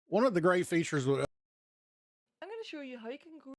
One of the great features with I'm going to show you how you can go.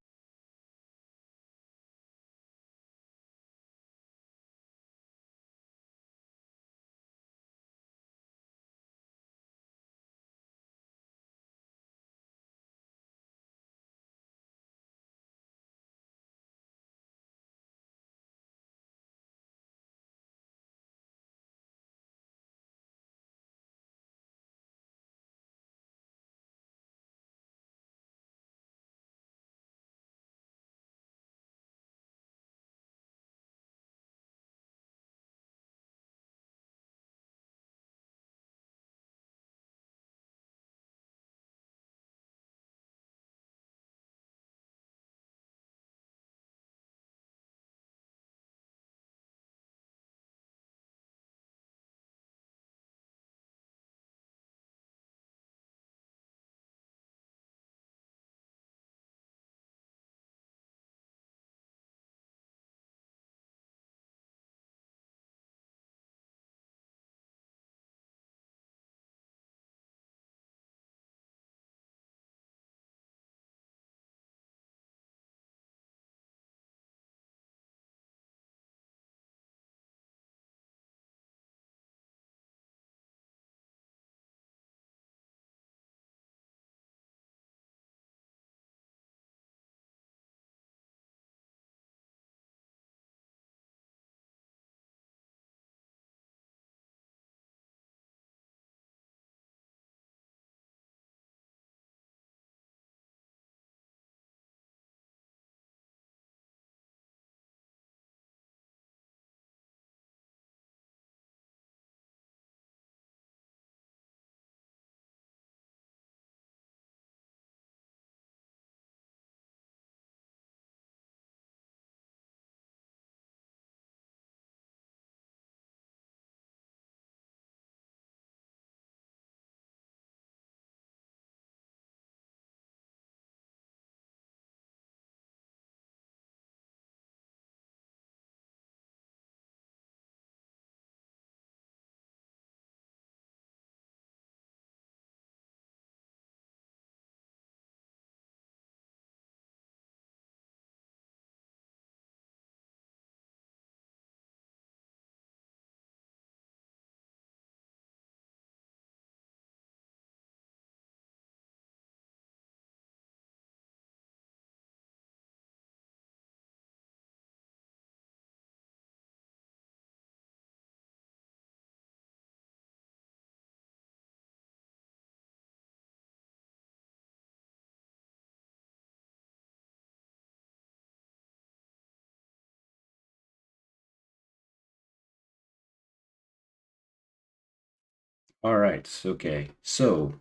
All right, okay. So,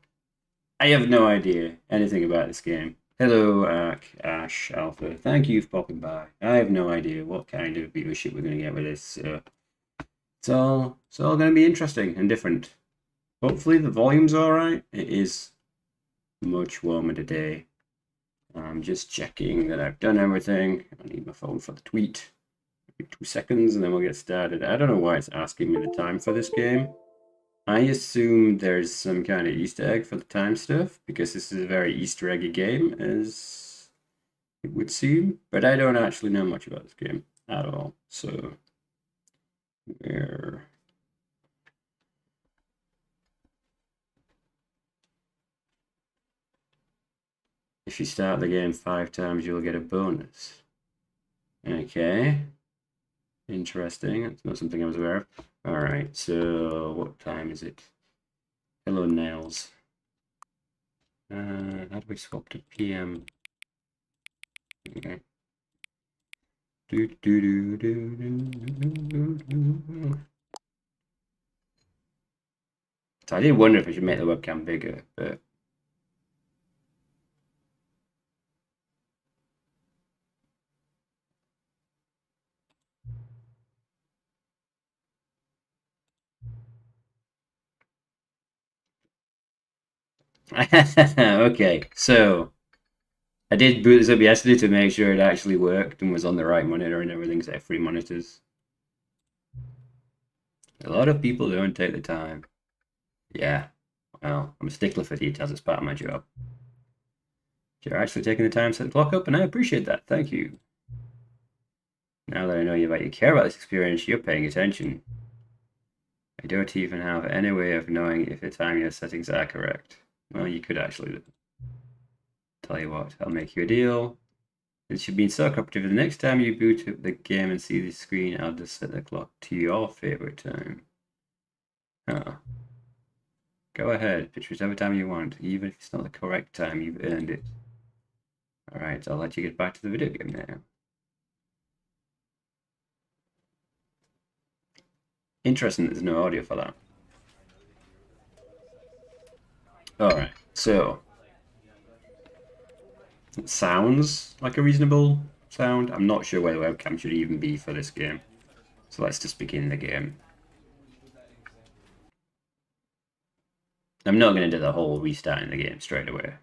I have no idea anything about this game. Hello, Ash Alpha. Thank you for popping by. I have no idea what kind of viewership we're going to get with this. So it's all going to be interesting and different. Hopefully the volume's all right. It is much warmer today. I'm just checking that I've done everything. I need my phone for the tweet. 2 seconds and then we'll get started. I don't know why it's asking me the time for this game. I assume there's some kind of Easter egg for the time stuff, because this is a very Easter eggy game, as it would seem. But I don't actually know much about this game at all. So, where... If you start the game 5 times, you'll get a bonus. Okay. Interesting. That's not something I was aware of. Alright, so what time is it? Hello, Nails. How do we swap to PM? Okay. So I did wonder if I should make the webcam bigger, but Okay, so I did boot this up yesterday to make sure it actually worked and was on the right monitor and everything's at free monitors. A lot of people don't take the time. Yeah, well, I'm a stickler for details, it's part of my job. You're actually taking the time to set the clock up, and I appreciate that. Thank you. Now that I know you care about this experience, you're paying attention. I don't even have any way of knowing if the time your settings are correct. Well, you could actually. Tell you what, I'll make you a deal. Since you've been so cooperative, the next time you boot up the game and see the screen, I'll just set the clock to your favorite time. Huh. Go ahead, pitch whichever time you want, even if it's not the correct time, you've earned it. Alright, I'll let you get back to the video game now. Interesting, there's no audio for that. Alright, so it sounds like a reasonable sound. I'm not sure where the webcam should even be for this game. So let's just begin the game. I'm not going to do the whole restarting the game straight away.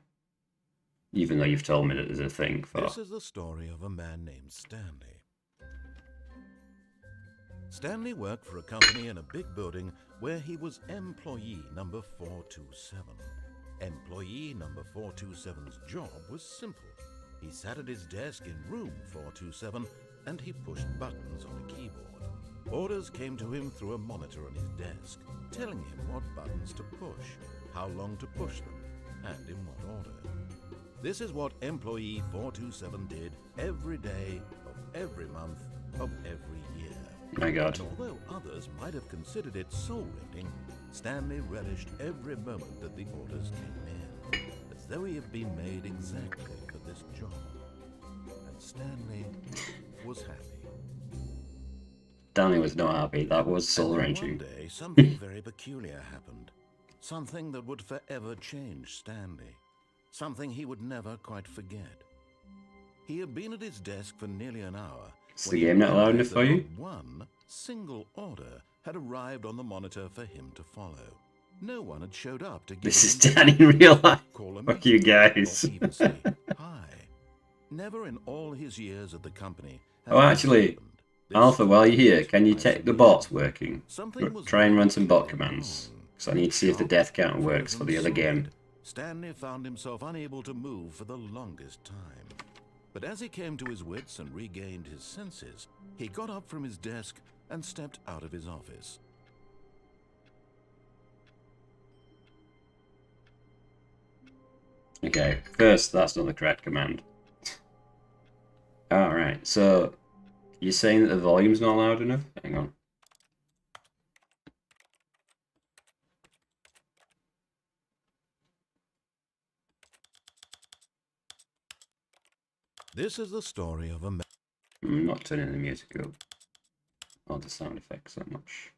Even though you've told me that there's a thing for... This is the story of a man named Stanley. Stanley worked for a company in a big building where he was employee number 427. Employee number 427's job was simple. He sat at his desk in room 427 and he pushed buttons on a keyboard. Orders came to him through a monitor on his desk, telling him what buttons to push, how long to push them, and in what order. This is what employee 427 did every day of every month of every year. My God. And although others might have considered it soul-rending, Stanley relished every moment that the orders came in, as though he had been made exactly for this job. And Stanley was happy. Stanley was not happy. That was soul-wrenching. One day, something very peculiar happened. Something that would forever change Stanley. Something he would never quite forget. He had been at his desk for nearly an hour. Is the game not loud enough for you? One single order had arrived on the monitor for him to follow. No one had showed up to give This is him Dan in real life. call a Fuck you meeting, guys. or even say hi. Never in all his years at the company. had Oh, this actually, happened. This Alpha, while you're here, can you twice check a the year. bots working? Something was Try and run some bot very commands. wrong. Because I need to see if the death counter works for the other game. Stanley found himself unable to move for the longest time. But as he came to his wits and regained his senses, he got up from his desk and stepped out of his office. Okay, first, that's not the correct command. Alright, so you're saying that the volume's not loud enough? Hang on. This is the story of a man. I'm not turning the music up. Or the sound effects that much.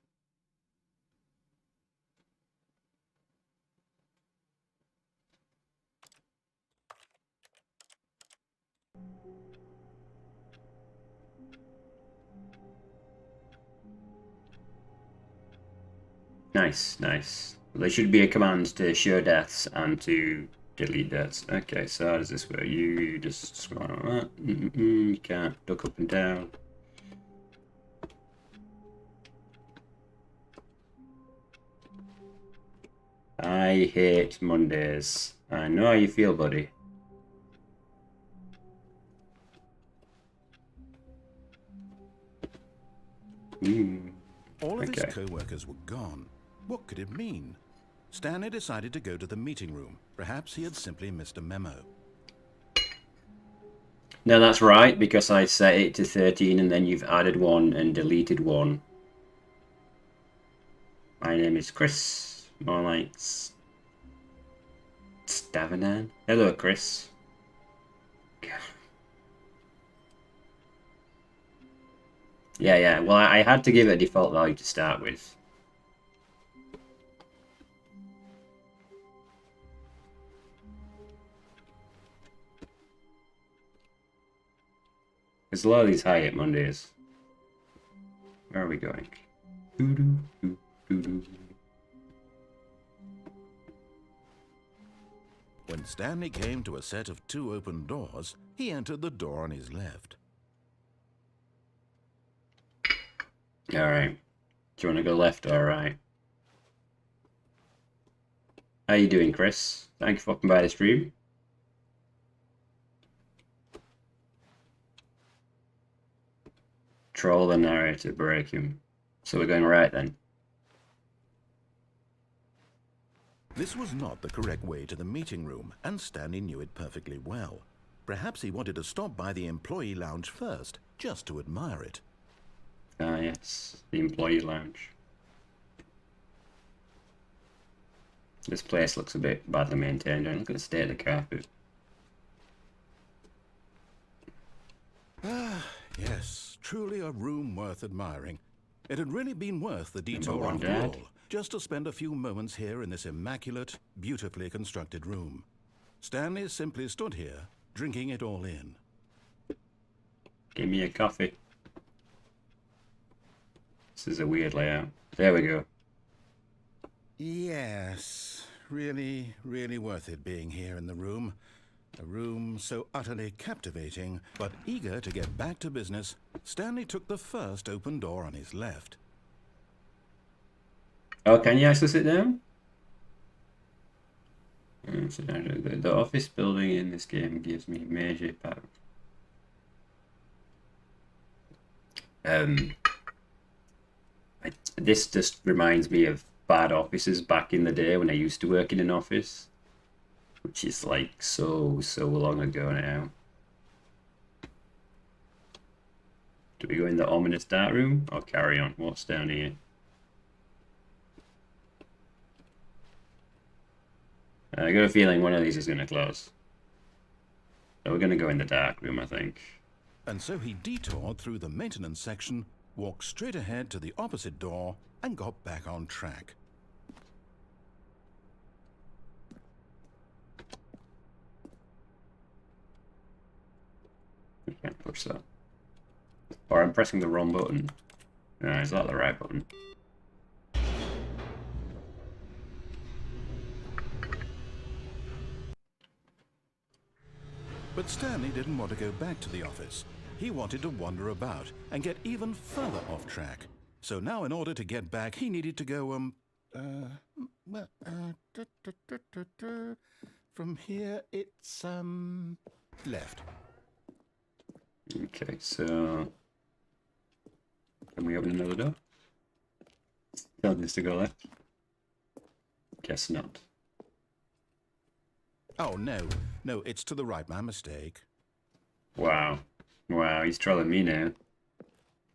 Nice, nice. There should be a command to show deaths and to delete deaths. Okay, so how does this work? You just scroll on that. You can't duck up and down. I hate Mondays. I know how you feel, buddy. All of Okay. his co-workers were gone. What could it mean? Stanley decided to go to the meeting room. Perhaps he had simply missed a memo. No, that's right, because I set it to 13 and then you've added one and deleted one. My name is Chris, more like Stavanan. Hello, Chris. Yeah, well, I had to give it a default value to start with. There's a lot of these high-hit Mondays. Where are we going? When Stanley came to a set of 2 open doors, he entered the door on his left. Alright. Do you want to go left or right? How you doing, Chris? Thank you for popping by the stream. Troll the narrator, break him. So we're going right then. This was not the correct way to the meeting room, and Stanley knew it perfectly well. Perhaps he wanted to stop by the employee lounge first, just to admire it. Ah, yes, the employee lounge. This place looks a bit badly maintained, and look at the state of the carpet. Ah, yes, truly a room worth admiring. It had really been worth the detour one, after Dad. all, just to spend a few moments here in this immaculate, beautifully constructed room. Stanley simply stood here, drinking it all in. Give me a coffee. This is a weird layout. There we go. Yes, really, really worth it being here in the room. A room so utterly captivating, but eager to get back to business, Stanley took the first open door on his left. Oh, can you actually sit down? Sit down. The office building in this game gives me major power. This just reminds me of bad offices back in the day when I used to work in an office, which is like so long ago now. Do we go in the ominous dark room or carry on? What's down here? I got a feeling one of these is going to close. So we're going to go in the dark room, I think. And so he detoured through the maintenance section, walked straight ahead to the opposite door, and got back on track. We can't push that. Or I'm pressing the wrong button. No, is that the right button? But Stanley didn't want to go back to the office. He wanted to wander about and get even further off track. So now in order to get back, he needed to go, from here it's, left. Okay, so... Can we open another door? Tell this to go left. Guess not. Oh, no, it's to the right, my mistake. Wow. Wow, he's trolling me now.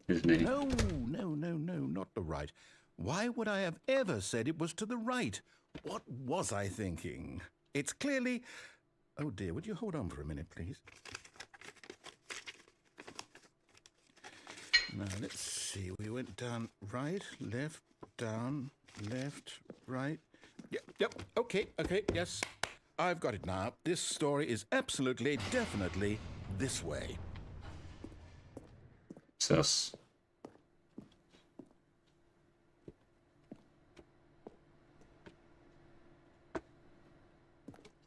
Isn't he? No, not the right. Why would I have ever said it was to the right? What was I thinking? It's clearly... Oh dear, would you hold on for a minute, please? Now, let's see. We went down right, left, down, left, right. Yep, okay, yes. I've got it now. This story is absolutely, definitely this way. Sus.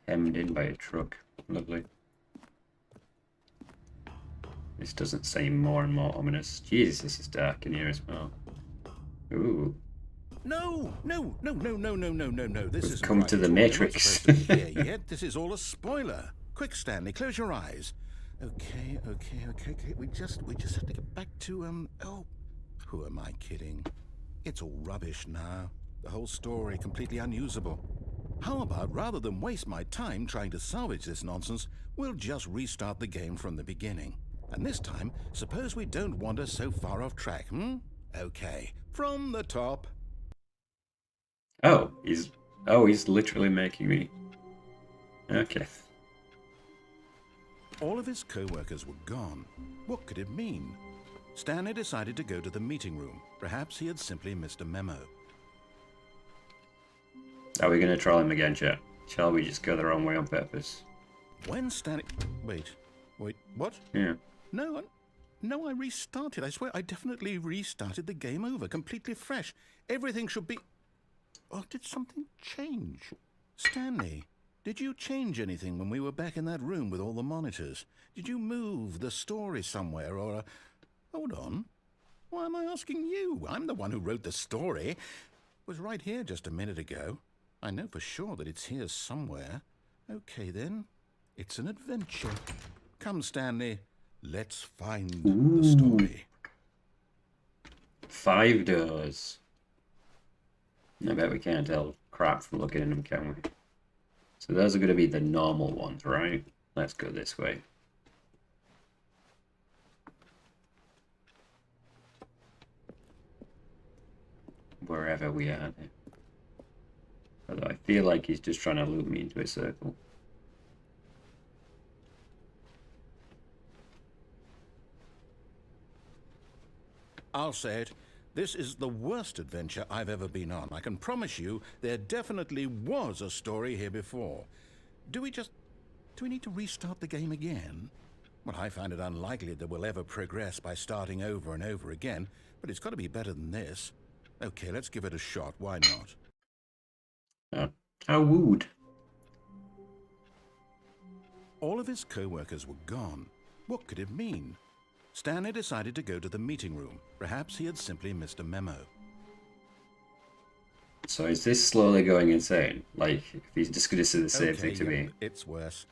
Hemmed in by a truck. Lovely. This doesn't seem more and more ominous. Jesus, this is dark in here as well. Ooh. No. This We've isn't come right to at the all. Matrix. You're not supposed to be here yet. This is all a spoiler. Quick, Stanley, close your eyes. Okay. We just have to get back to, oh, who am I kidding? It's all rubbish now. The whole story completely unusable. How about, rather than waste my time trying to salvage this nonsense, we'll just restart the game from the beginning. And this time, suppose we don't wander so far off track, Okay, from the top. Oh, he's literally making me. Okay. All of his co-workers were gone. What could it mean? Stanley decided to go to the meeting room. Perhaps he had simply missed a memo. Are we going to troll him again, chat? Shall we just go the wrong way on purpose? When Stanley... Wait, what? Yeah. No, I restarted. I swear, I definitely restarted the game over, completely fresh. Everything should be... Oh, did something change? Stanley, Did you change anything when we were back in that room with all the monitors? Did you move the story somewhere or... Hold on. Why am I asking you? I'm the one who wrote the story. It was right here just a minute ago. I know for sure that it's here somewhere. Okay, then. It's an adventure. Come, Stanley. Let's find the story. 5 doors. I bet we can't tell crap from looking at them, can we? So those are going to be the normal ones, right? Let's go this way. Wherever we are. Although I feel like he's just trying to loop me into a circle. I'll say it. This is the worst adventure I've ever been on. I can promise you there definitely was a story here before. Do we need to restart the game again? Well, I find it unlikely that we'll ever progress by starting over and over again, but it's got to be better than this. Okay, let's give it a shot. Why not? How would? All of his co-workers were gone. What could it mean? Stanley decided to go to the meeting room. Perhaps he had simply missed a memo. So is this slowly going insane? Like, if he's just going to say the same thing to me? It's worse.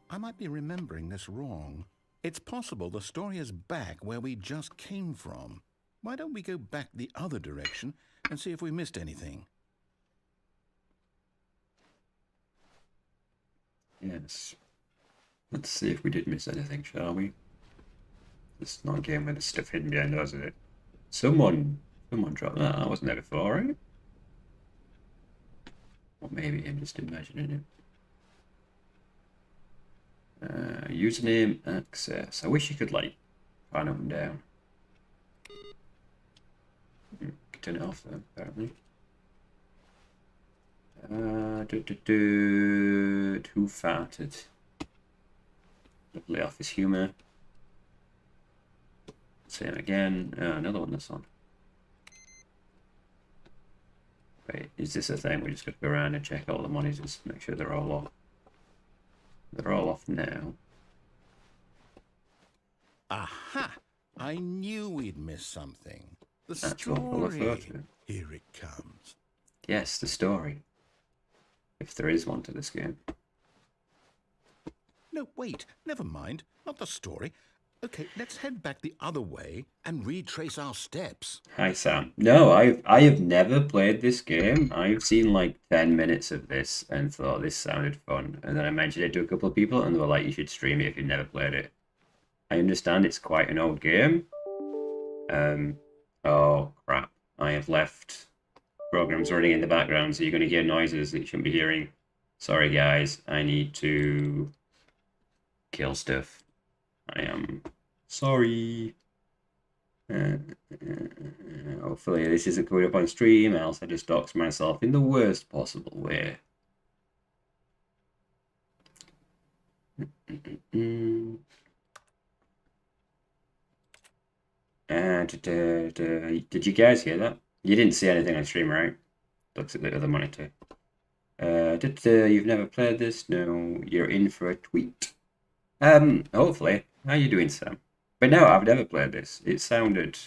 I might be remembering this wrong. It's possible the story is back where we just came from. Why don't we go back the other direction and see if we missed anything? Yes. Let's see if we did miss anything, shall we? It's not a game where there's stuff hidden behind us, is it? Someone dropped that. That wasn't there before, right? Or maybe I'm just imagining it. Username access. I wish you could, like, find up and down. Turn it off, though, apparently. Who farted? Lovely office humour. Same again. Another one that's on. Wait, is this a thing? We just got to go around and check all the monitors, make sure they're all off. They're all off now. Aha! I knew we'd miss something. The Actual full of story. photo. Here it comes. Yes, the story. If there is one to this game. No, wait. Never mind. Not the story. Okay, let's head back the other way and retrace our steps. Hi Sam. No, I have never played this game. I've seen like 10 minutes of this and thought this sounded fun. And then I mentioned it to a couple of people and they were like, you should stream it if you've never played it. I understand it's quite an old game. Oh crap. I have left programs running in the background, so you're going to hear noises that you shouldn't be hearing. Sorry guys, I need to kill stuff. I am sorry. Hopefully this isn't coming up on stream, else I just dox myself in the worst possible way. Did you guys hear that? You didn't see anything on stream, right? Looks at the other monitor. You've never played this? No, you're in for a tweet. Hopefully. How you doing, Sam? But no, I've never played this. It sounded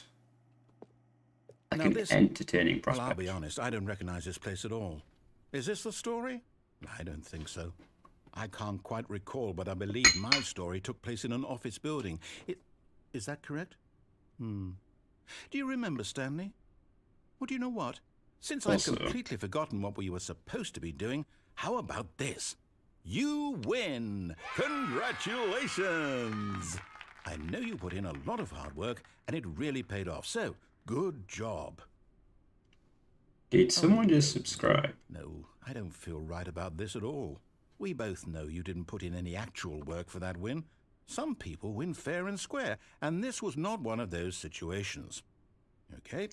like an entertaining prospect. Well, I'll be honest, I don't recognize this place at all. Is this the story? I don't think so. I can't quite recall, but I believe my story took place in an office building. Is that correct? Do you remember, Stanley? Well, do you know what? Since I've completely forgotten what we were supposed to be doing, how about this? You win! Congratulations! I know you put in a lot of hard work, and it really paid off, so good job. Did someone just subscribe? No, I don't feel right about this at all. We both know you didn't put in any actual work for that win. Some people win fair and square, and this was not one of those situations. Okay,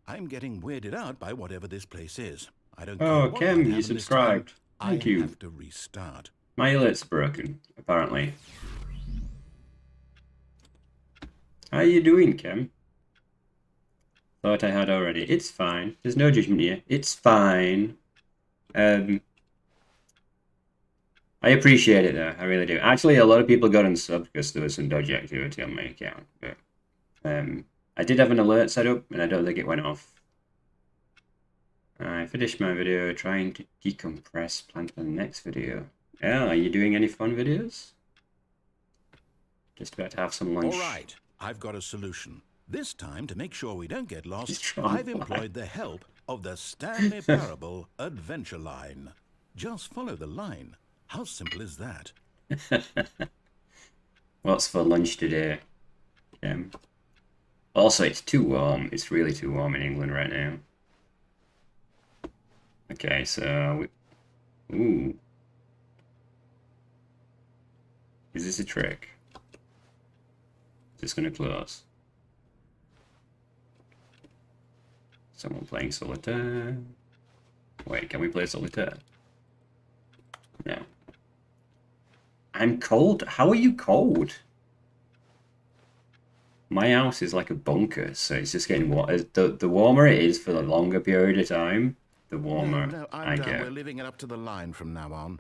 I'm getting weirded out by whatever this place is. I don't care what Kim, you subscribed. Thank you. I have to restart. My alert's broken, apparently. How are you doing, Kim? Thought I had already. It's fine. There's no judgment here. It's fine. I appreciate it though, I really do. Actually, a lot of people got unsubbed because there was some dodgy activity on my account. But I did have an alert set up, and I don't think it went off. I finished my video trying to decompress, plan for the next video. Yeah, are you doing any fun videos? Just about to have some lunch. All right, I've got a solution. This time, to make sure we don't get Just lost, trying I've to employed the help of the Stanley Parable Adventure Line. Just follow the line. How simple is that? What's for lunch today? Also, it's too warm. It's really too warm in England right now. Okay, so... Ooh. Is this a trick? Is this going to close? Someone playing solitaire? Wait, can we play solitaire? No. I'm cold? How are you cold? My house is like a bunker, so it's just getting warm. The warmer it is for the longer period of time, the warmer No, I I'm done. get. We're leaving it up to the line from now on.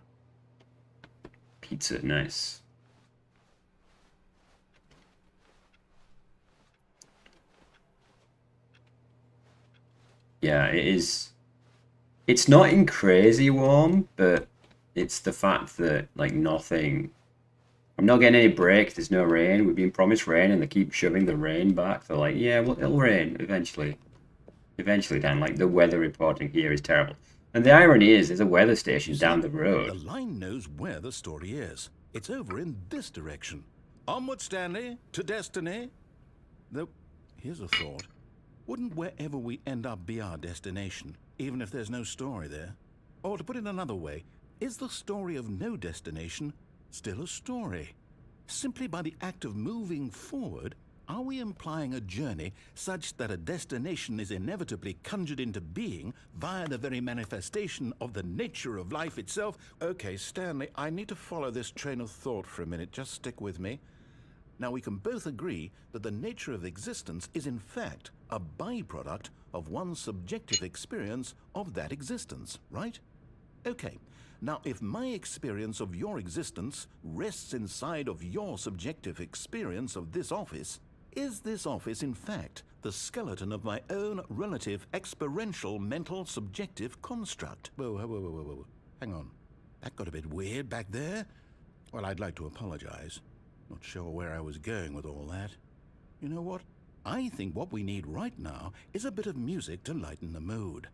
Pizza, nice. Yeah, it is. It's not in crazy warm, but it's the fact that like nothing. I'm not getting any break. There's no rain. We've been promised rain, and they keep shoving the rain back. They're like, yeah, well, it'll rain eventually. Eventually, Dan. Like the weather reporting here is terrible. And the irony is, there's a weather station down the The road. line knows where the story is. It's over in this direction. Onward, Stanley, to destiny. Though, here's a thought. Wouldn't wherever we end up be our destination, even if there's no story there? Or to put it another way, is the story of no destination still a story? Simply by the act of moving forward, are we implying a journey such that a destination is inevitably conjured into being via the very manifestation of the nature of life itself? Okay, Stanley, I need to follow this train of thought for a minute. Just stick with me. Now, we can both agree that the nature of existence is in fact a byproduct of one's subjective experience of that existence, right? Okay. Now, if my experience of your existence rests inside of your subjective experience of this office, is this office, in fact, the skeleton of my own relative experiential mental subjective construct? Whoa. Hang on. That got a bit weird back there. Well, I'd like to apologize. Not sure where I was going with all that. You know what? I think what we need right now is a bit of music to lighten the mood.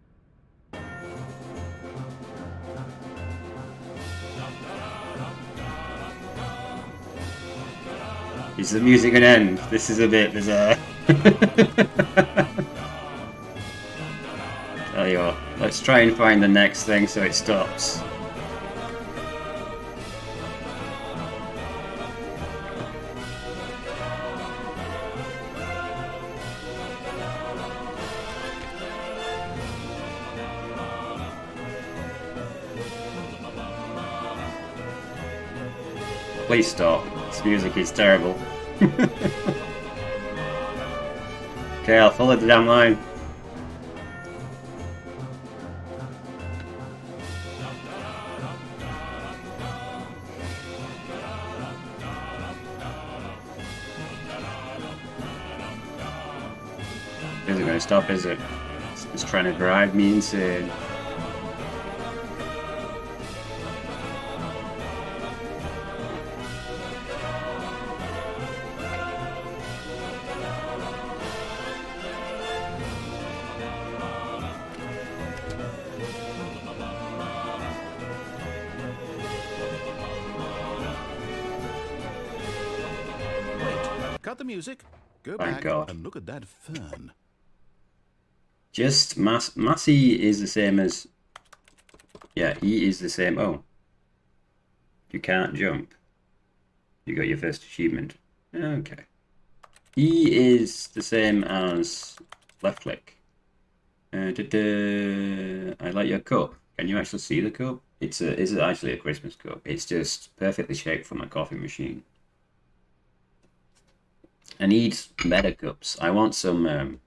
Is the music gonna end? This is a bit bizarre. Tell you what, let's try and find the next thing so it stops. Please stop. This music is terrible. Okay, I'll follow the damn line. Isn't gonna stop, is it? It's trying to drive me insane. Cut the music. Go Thank back God. and look at that fern. Just Massey is the same as. Yeah, he is the same. Oh. You can't jump. You got your first achievement. Okay. E is the same as left click. I like your cup. Can you actually see the cup? It's actually a Christmas cup. It's just perfectly shaped for my coffee machine. I need better cups. I want some.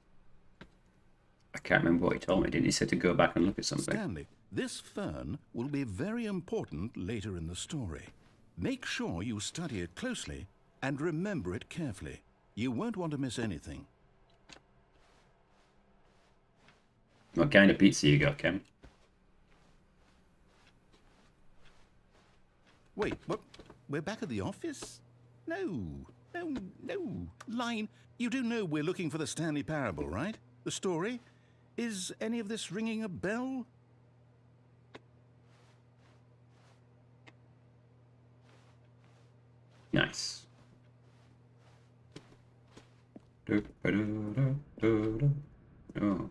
I can't remember what he told me. Didn't he say to go back and look at something? Stanley, this fern will be very important later in the story. Make sure you study it closely and remember it carefully. You won't want to miss anything. What kind of pizza you got, Ken? Wait, what? We're back at the office? No. Line, you do know we're looking for the Stanley Parable, right? The story? Is any of this ringing a bell? Nice. Oh,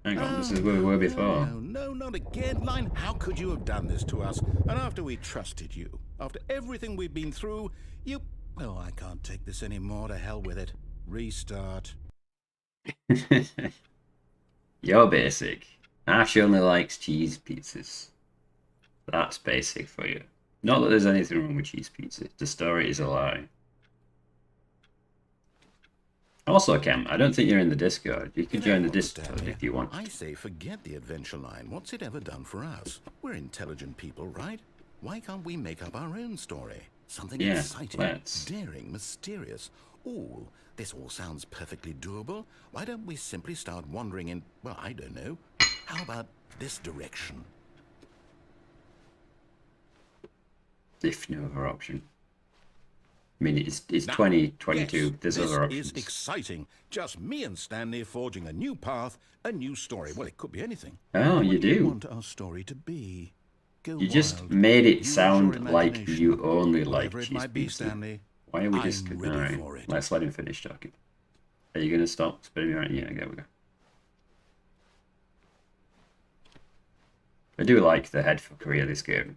hang on, this is where we were before. No, not again, Line. How could you have done this to us? And after we trusted you, after everything we've been through, you... Oh, I can't take this anymore. To hell with it. Restart. You're basic. Ash only likes cheese pizzas. That's basic for you. Not that there's anything wrong with cheese pizza. The story is a lie. Also, Cam, I don't think you're in the Discord. You can join the Discord if you want. I say forget the adventure line. What's it ever done for us? We're intelligent people, right? Why can't we make up our own story? Something exciting, daring, mysterious. Ooh, this all sounds perfectly doable. Why don't we simply start wandering in, well, I don't know. How about this direction? If no other option. I mean, it's 2022. Yes, There's other options. This is exciting. Just me and Stanley forging a new path, a new story. Well, it could be anything. Oh, you do. What do you want our story to be? Go You just wild. made it Use sound your like imagination. you only like Whatever it cheese might be, pizza. Stanley. Why are we I'm just... ready Alright, for it. let's let him finish talking. Are you going to stop spinning me around? Yeah, there we go. I do like the head fuckery of this game.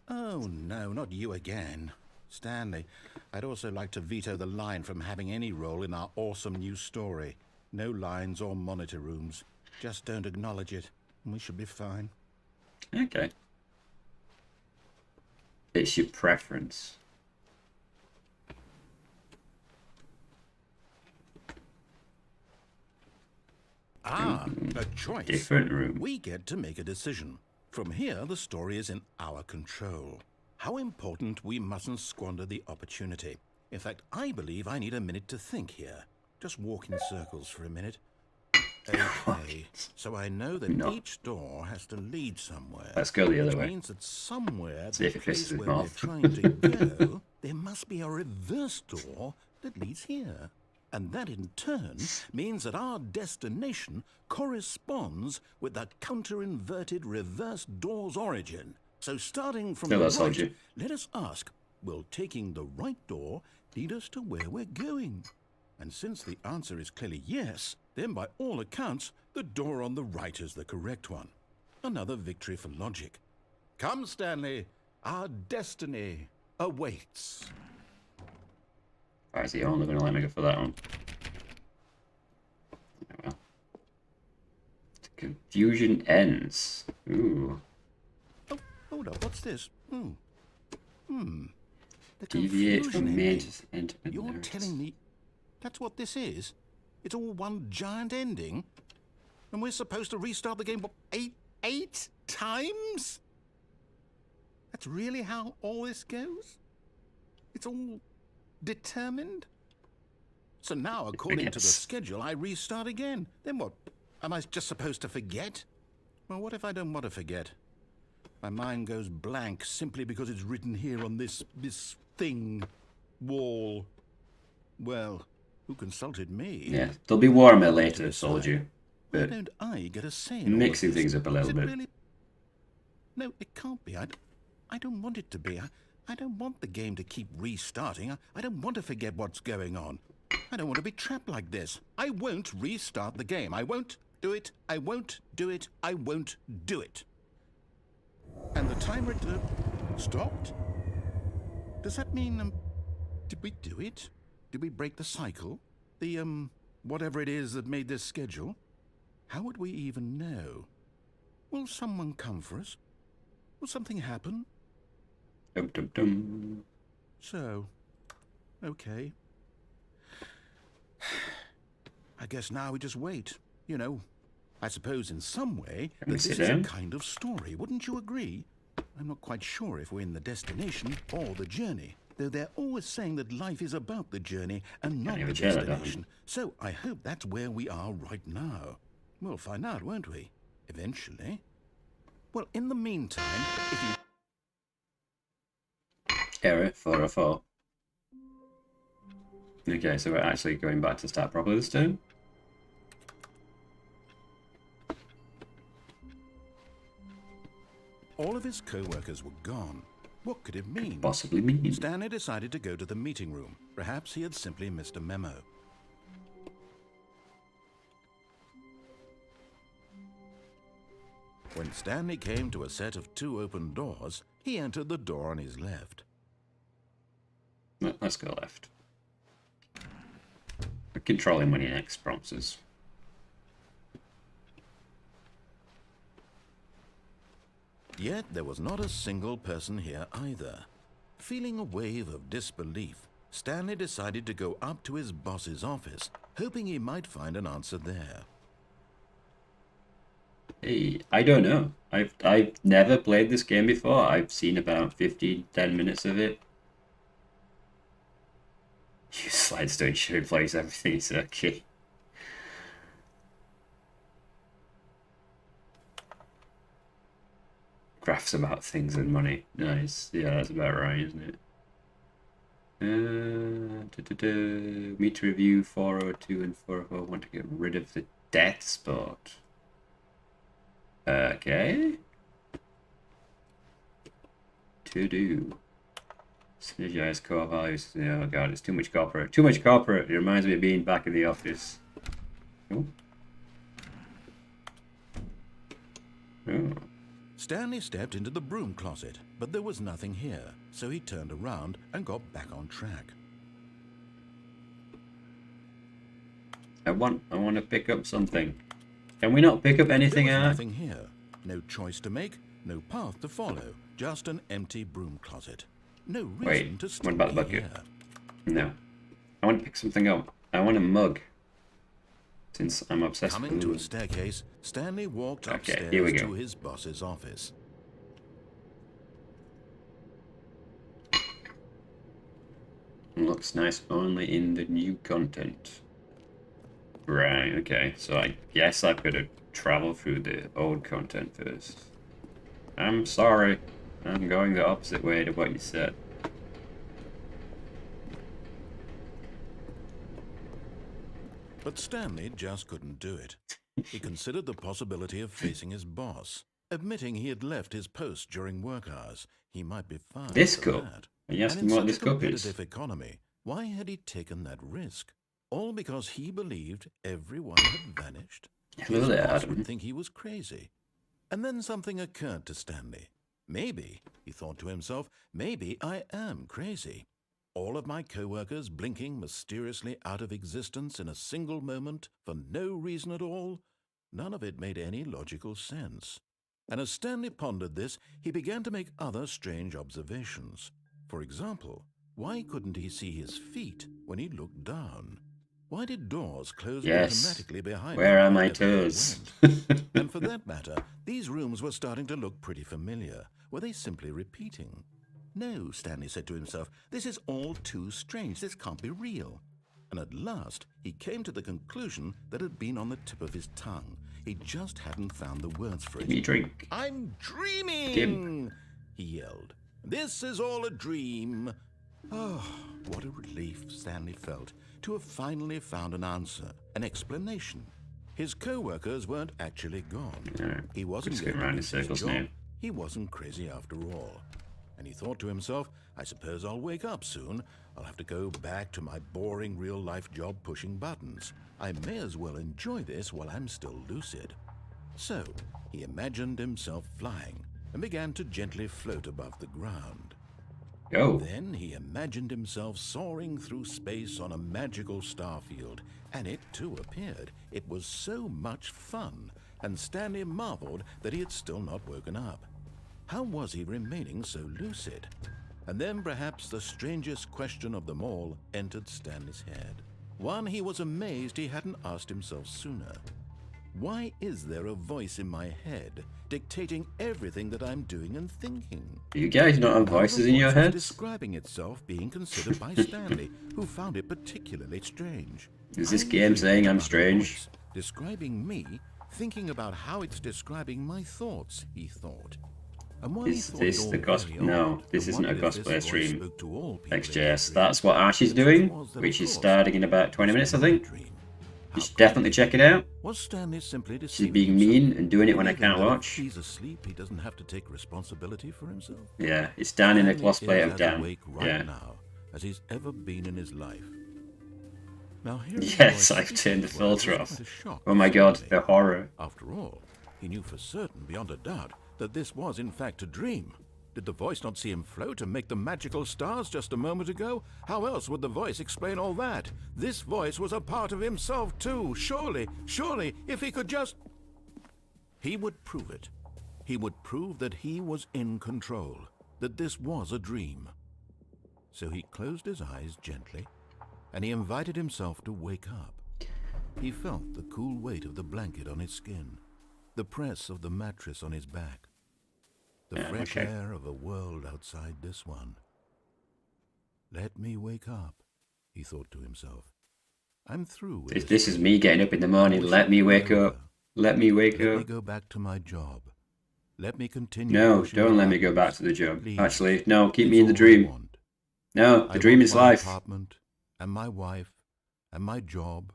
Oh, no, not you again. Stanley, I'd also like to veto the line from having any role in our awesome new story. No lines or monitor rooms. Just don't acknowledge it, and we should be fine. Okay. It's your preference. Ah, a choice. Different room. We get to make a decision. From here, the story is in our control. How important we mustn't squander the opportunity. In fact, I believe I need a minute to think here. Just walk in circles for a minute. Okay, so I know that each door has to lead somewhere. Let's go the other which way. means that somewhere, See if the it fits place his where we're mouth. trying to go, there must be a reverse door that leads here. And that in turn means that our destination corresponds with the counter-inverted reverse door's origin. So starting from the right, let us ask, will taking the right door lead us to where we're going? And since the answer is clearly yes, then by all accounts, the door on the right is the correct one. Another victory for logic. Come, Stanley, our destiny awaits. Why is he only going to let me go for that one? Oh, well. The confusion ends. Ooh. Oh, hold up, what's this? The Deviate confusion from main ending. end. You're telling me that's what this is? It's all one giant ending? And we're supposed to restart the game, what, eight times? That's really how all this goes? It's all determined? So now, according to the schedule, I restart again. Then what? Am I just supposed to forget? Well, what if I don't want to forget? My mind goes blank simply because it's written here on this thing, wall. Well, who consulted me? Yeah, they'll be warmer later, soldier. Why But don't I get a say in all mixing of this? things up a Is little it bit. really? No, it can't be. I don't want it to be. I don't want the game to keep restarting. I don't want to forget what's going on. I don't want to be trapped like this. I won't restart the game. I won't do it. I won't do it. I won't do it. And the timer stopped? Does that mean, did we do it? Did we break the cycle? The, whatever it is that made this schedule? How would we even know? Will someone come for us? Will something happen? Dum, dum, dum. So, okay. I guess now we just wait. you know, I suppose in some way Can we that this sit is a down? kind of story, wouldn't you agree? I'm not quite sure if we're in the destination or the journey, though they're always saying that life is about the journey and not have the a chair, don't we? destination. So I hope that's where we are right now. We'll find out, won't we? Eventually. Well, in the meantime, if you... Error 404. Okay, so we're actually going back to start properly this time. All of his co-workers were gone. What could it mean? Possibly mean. Stanley decided to go to the meeting room. Perhaps he had simply missed a memo. When Stanley came to a set of 2 open doors, he entered the door on his left. Let's go left. We're controlling when he next prompts us. Yet there was not a single person here either. Feeling a wave of disbelief, Stanley decided to go up to his boss's office, hoping he might find an answer there. Hey, I don't know. I've never played this game before. I've seen about 10 minutes of it. Use slides to ensure it plays everything is okay. Graphs about things and money. Nice. Yeah, that's about right, isn't it? Meet to review 402 and 404. Want to get rid of the death spot. Okay. To do. Synergize core values. Oh god, it's too much corporate. Too much corporate. It reminds me of being back in the office. Oh. Oh. Stanley stepped into the broom closet, but there was nothing here, so he turned around and got back on track. I want to pick up something. Can we not pick up anything There was out? nothing here. No choice to make, no path to follow, just an empty broom closet. No reason Wait, to what stay about the bucket? here. No. I want to pick something up. I want a mug. Since I'm obsessed Coming with to a staircase, Stanley walked Okay, here we upstairs go. to his boss's office. Looks nice only in the new content. Right, okay. So I guess I've got to travel through the old content first. I'm sorry. I'm going the opposite way to what you said. But Stanley just couldn't do it. He considered the possibility of facing his boss. Admitting he had left his post during work hours, he might be fired This for cup? that. Are you And asking in what such this a cup is? competitive economy, why had he taken that risk? All because he believed everyone had vanished? Hello His there, boss Adam. would think he was crazy. And then something occurred to Stanley. Maybe, he thought to himself, maybe I am crazy. All of my co-workers blinking mysteriously out of existence in a single moment for no reason at all? None of it made any logical sense. And as Stanley pondered this, he began to make other strange observations. For example, why couldn't he see his feet when he looked down? Why did doors close Yes. automatically behind Where him are my wherever he toes? went? And for that matter, these rooms were starting to look pretty familiar. Were they simply repeating? No, Stanley said to himself, this is all too strange. This can't be real. And at last, he came to the conclusion that had been on the tip of his tongue. He just hadn't found the words for Give me a it. drink. I'm dreaming, he yelled. This is all a dream. Oh, what a relief Stanley felt to have finally found an answer, an explanation. His co-workers weren't actually gone. Yeah, He wasn't just going going to round in lose his circles job. now. He wasn't crazy after all. And he thought to himself, I suppose I'll wake up soon. I'll have to go back to my boring real-life job pushing buttons. I may as well enjoy this while I'm still lucid. So, he imagined himself flying and began to gently float above the ground. Go. Then he imagined himself soaring through space on a magical starfield, and it too appeared. It was so much fun, and Stanley marveled that he had still not woken up. How was he remaining so lucid? And then perhaps the strangest question of them all entered Stanley's head. One he was amazed he hadn't asked himself sooner. Why is there a voice in my head dictating everything that I'm doing and thinking? You guys not have Now, voices the in your voice was heads? describing itself being considered by Stanley, who found it particularly strange. Is this I'm game saying dreaming I'm about a strange? voice describing me, thinking about how it's describing my thoughts, he thought. And while he Is thought it this all the very No, odd, this and isn't a wondered if this cosplay voice stream. spoke to all people in XJS. their That's dreams, what Ash is the truth doing, was that, which of is course, starting in about it 20 was minutes, I not a think. dream. You How should could definitely be? check it out. Was Stanley simply She's deceiving being himself? mean and doing it when I Believing can't that if watch. he's asleep, he doesn't have to take responsibility for himself? Yeah, it's Dan in a Stanley cosplay is of as Dan. awake right Yeah. now as he's ever been in his life. Now, hearing the Yes, voice I've speak turned the these words filter was off. quite a shock Oh to my god, Stanley. the horror. After all, he knew for certain, beyond a doubt, that this was in fact a dream. Did the voice not see him float and make the magical stars just a moment ago? How else would the voice explain all that? This voice was a part of himself too. Surely, if he could just... He would prove it. He would prove that he was in control, that this was a dream. So he closed his eyes gently, and he invited himself to wake up. He felt the cool weight of the blanket on his skin, the press of the mattress on his back, the fresh air of a world outside this one. Let me wake up, he thought to himself. I'm through with If this is me getting up in the I morning, wish let it me were wake over. up. Let me wake Let me up. go back to my job. Let me continue. No, pushing don't the let me go back buttons. to the job. Please. Actually, no, keep It's me in the all I dream. want. No, I the dream want is my life. apartment and my wife and my job.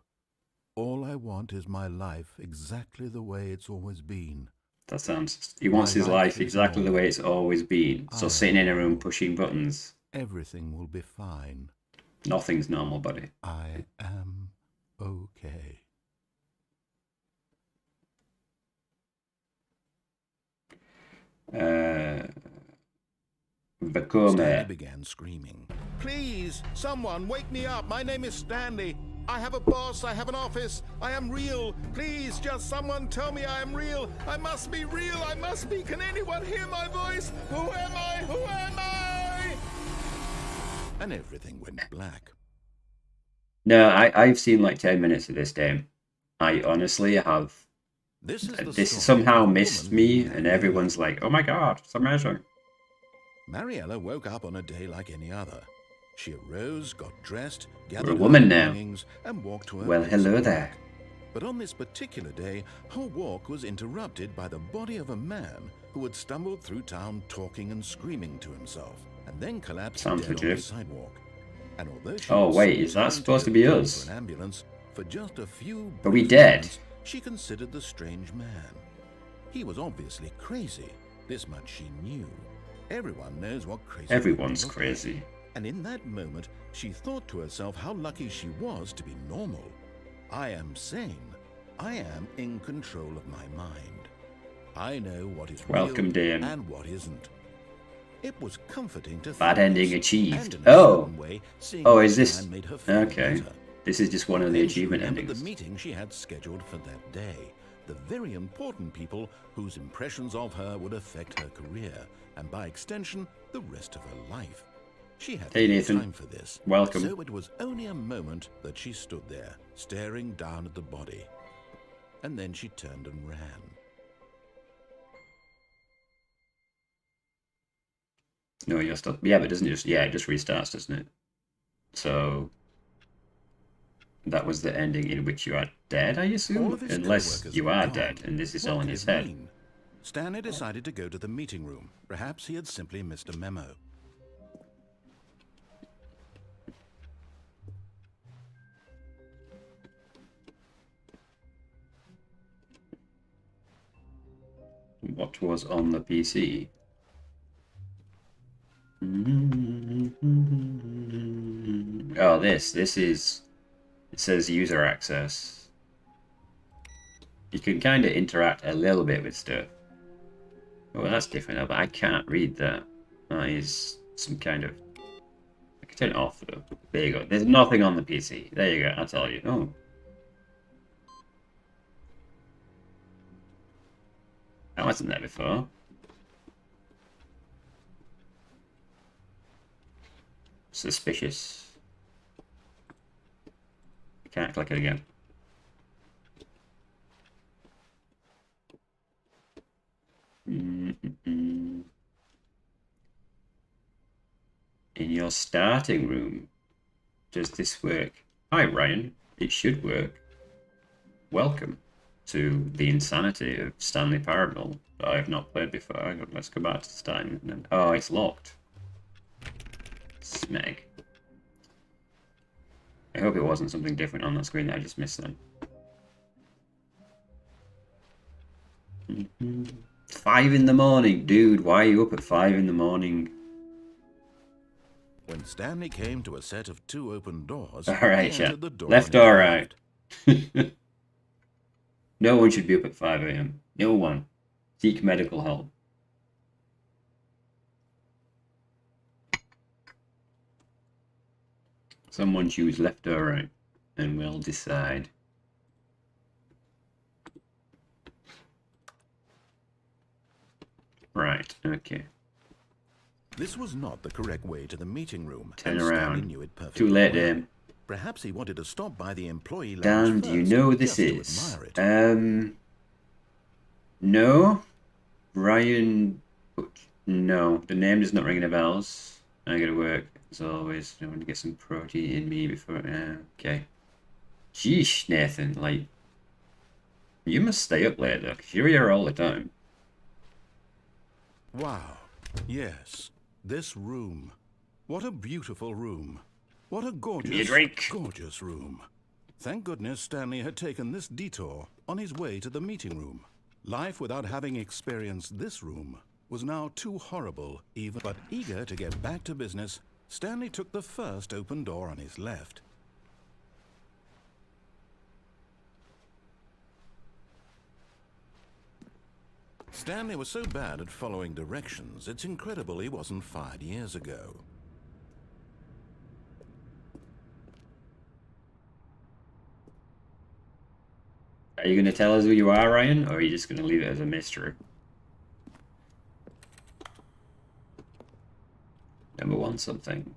All I want is my life exactly the way it's always been. That sounds... He wants My his life life is exactly the normal. way it's always been. So I sitting in a am room normal. pushing buttons. Everything will be fine. Nothing's normal, buddy. I am okay. Stanley Vekome. began screaming. Please, someone, wake me up. My name is Stanley. I have a boss. I have an office. I am real. Please, just someone tell me I am real. I must be real. I must be. Can anyone hear my voice? Who am I? Who am I? And everything went black. No, I've seen like 10 minutes of this game. I honestly have... This This somehow missed me, and everyone's like, oh my god, it's amazing. Mariella woke up on a day like any other. She arose, got dressed, We're a gathered her woman now. belongings, and walked to her Well, place hello of there. work. But on this particular day, her walk was interrupted by the body of a man who had stumbled through town talking and screaming to himself, and then collapsed Sounds dead on legit. the sidewalk. And although she Oh, was wait, is that trying supposed to get be called us? for an ambulance, for just a few Are we brief dead? moments, she considered the strange man. He was obviously crazy. This much she knew. Everyone knows what crazy Everyone's people look like. crazy. And in that moment, she thought to herself how lucky she was to be normal. I am sane. I am in control of my mind. I know what is Welcome, real Dame. and what isn't. It was comforting to Bad feel ending this, achieved. and in a Oh. certain way, seeing Oh, that is this... man made her feel Okay. better. This is just one of the Then she achievement remembered endings. the meeting she had scheduled for that day. The very important people whose impressions of her would affect her career, and by extension, the rest of her life. She had Hey, no Nathan. time for this. Welcome. So it was only a moment that she stood there, staring down at the body. And then she turned and ran. No, you're still... Yeah, but doesn't it just... Yeah, it just restarts, doesn't it? So... That was the ending in which you are dead, I All assume? of his Unless co-workers you were are gone. dead, and this is What all in could his it head. mean? Stanley decided to go to the meeting room. Perhaps he had simply missed a memo. What was on the PC? Oh, this is... It says user access. You can kind of interact a little bit with stuff. Oh, that's different, but I can't read that. That is some kind of... I can turn it off, though. There you go. There's nothing on the PC. There you go, I'll tell you. Oh. That wasn't there before. Suspicious. I can't click it again. In your starting room. Does this work? Hi, Ryan. It should work. Welcome to the insanity of Stanley Parable that I have not played before. Let's go back to Stein. Oh, it's locked. Smeg. I hope it wasn't something different on that screen that I just missed then. 5 in the morning, dude. Why are you up at 5 in the morning? When Stanley came to a set of 2 open doors, Alright, he yeah. entered the door Left on his or right? left. No one should be up at 5 AM. No one. Seek medical help. Someone choose left or right, and we'll decide. Right, okay. This was not the correct way to the meeting room. Turn and Stanley around. knew it perfectly Too late, well. Dan. Perhaps he wanted to stop by the employee lounge Dan, do you first, know who this just to is? admire it. No. Ryan. No, the name does not ring any bells. I gotta work as always. I want to get some protein in me before. Okay. Sheesh, Nathan. Like, you must stay up later because you're here all the time. Wow. Yes. This room. What a beautiful room. What a Give me a gorgeous, drink. gorgeous room. Thank goodness Stanley had taken this detour on his way to the meeting room. Life without having experienced this room was now too horrible even. But eager to get back to business, Stanley took the first open door on his left. Stanley was so bad at following directions, it's incredible he wasn't fired years ago. Are you going to tell us who you are, Ryan, or are you just going to leave it as a mystery? Number 1 something.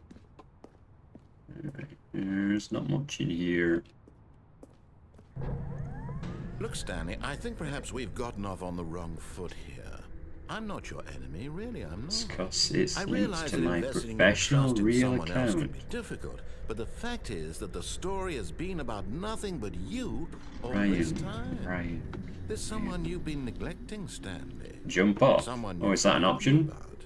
Alright, there's not much in here. Look, Stanley, I think perhaps we've gotten off on the wrong foot here. I'm not your enemy, really, I'm not. Because it's I linked realize to that my investing in professional trust in real someone else can account. be difficult, but the fact is that the story has been about nothing but you all this time. Ryan. There's someone you've been neglecting, Stanley. Jump off. Someone Oh, you is that an forgot option? about.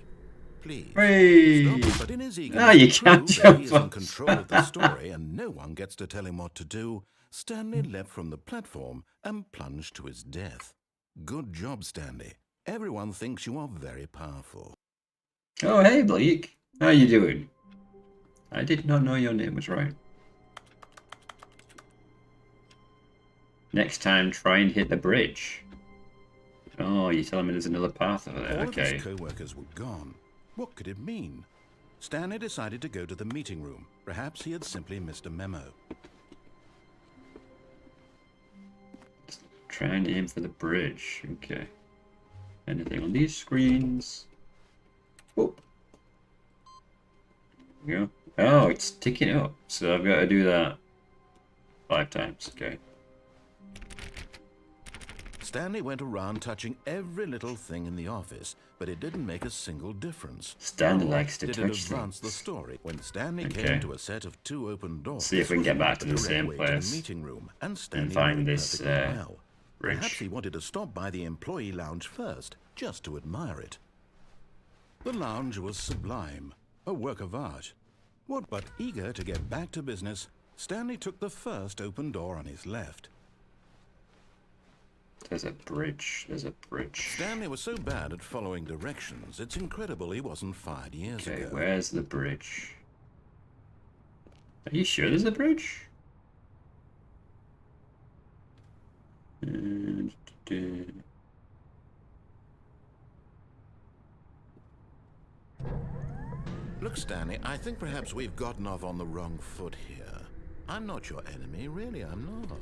Please. Hey! Stop, but in his eagerness Ah, you to can't prove that jump he is in off. control of the story and no one gets to tell him what to do, Stanley leapt from the platform and plunged to his death. Good job, Stanley. Everyone thinks you are very powerful. Oh, hey, Blake. How you doing? I did not know your name was Ryan. Next time, try and hit the bridge. Oh, you're telling me there's another path over there. All Okay. of his co-workers were gone. What could it mean? Stanley decided to go to the meeting room. Perhaps he had simply missed a memo. Try and aim for the bridge. Okay. Anything on these screens? Oh. There we go. Oh, it's ticking up. So I've got to do that 5 times. Okay. Stanley went around touching every little thing in the office, but it didn't make a single difference. Stanley Nor likes to did touch it advance the things. story. When Stanley Okay. came to a set of 2 open doors, See if we can this get was back not to the the correct same way place the meeting room, and Stanley find knew it this, perfectly well. bridge. Perhaps he wanted to stop by the employee lounge first, just to admire it. The lounge was sublime, a work of art. What but eager to get back to business, Stanley took the first open door on his left. There's a bridge. There's a bridge. Stanley was so bad at following directions, it's incredible he wasn't fired years Okay, ago. where's the bridge? Are you sure there's a bridge? Look, Stanley, I think perhaps we've gotten off on the wrong foot here. I'm not your enemy, really, I'm not.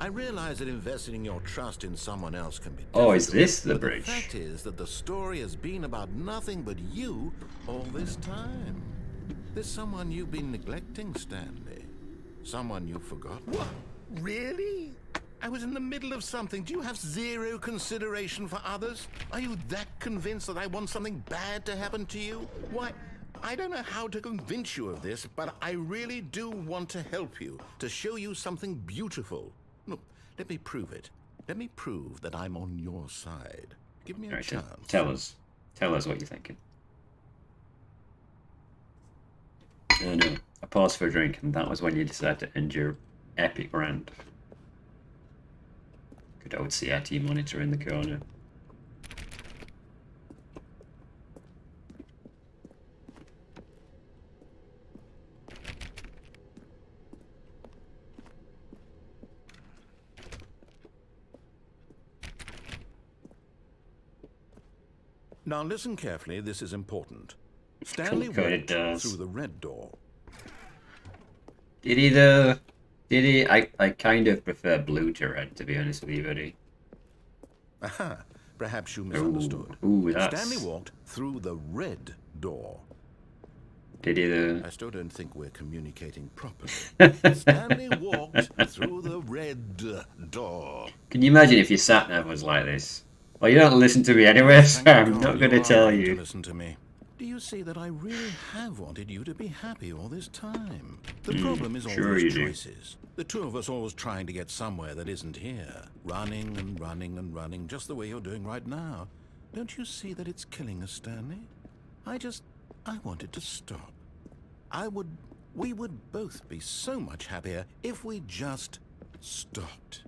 I realize that investing your trust in someone else can be difficult. Oh, is this the but bridge? The fact is that the story has been about nothing but you all this time. There's someone you've been neglecting, Stanley. Someone you've forgotten. What? Really? I was in the middle of something. Do you have zero consideration for others? Are you that convinced that I want something bad to happen to you? Why, I don't know how to convince you of this, but I really do want to help you, to show you something beautiful. Look, let me prove it. Let me prove that I'm on your side. Give me a chance. Tell us what you're thinking. Oh no, I paused for a drink, and that was when you decided to end your epic rant. Good old CRT monitor in the corner. Now listen carefully, this is important. Stanley Cool, walked does. through the red door. Did he though? Did he? I kind of prefer blue to red, to be honest with you, buddy. Aha, perhaps you misunderstood. Ooh, that's... Stanley walked through the red door. Did he though? I still don't think we're communicating properly. Stanley walked through the red door. Can you imagine if your sat nav was like this? Well, you don't listen to me anyway, so I'm not going to tell you. Listen to me. Do you see that I really have wanted you to be happy all this time? The problem is all those choices. The two of us always trying to get somewhere that isn't here. Running and running and running, just the way you're doing right now. Don't you see that it's killing us, Stanley? I wanted to stop. We would both be so much happier if we just stopped.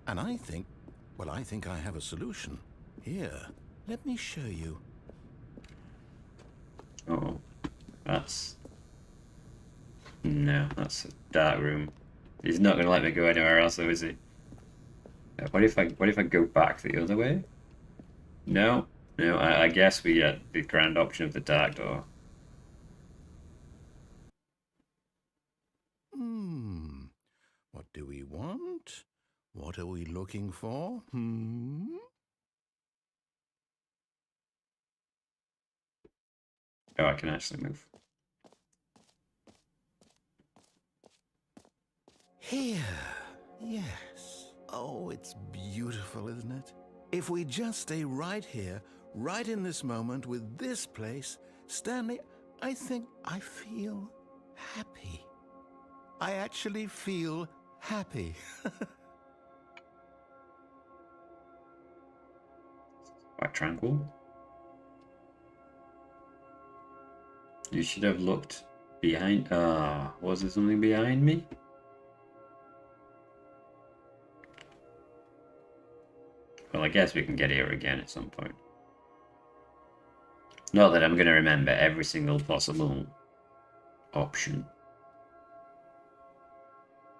And I think I have a solution. Here, let me show you. Oh, that's... No, that's a dark room. He's not going to let me go anywhere else, though, is he? What if I go back the other way? No, I guess we get the grand option of the dark door. What do we want? What are we looking for? Oh, I can actually move. Here, yes. Oh, it's beautiful, isn't it? If we just stay right here, right in this moment with this place, Stanley, I think I feel happy. I actually feel happy. Quite tranquil. You should have looked behind. Was there something behind me? Well, I guess we can get here again at some point. Not that I'm going to remember every single possible option.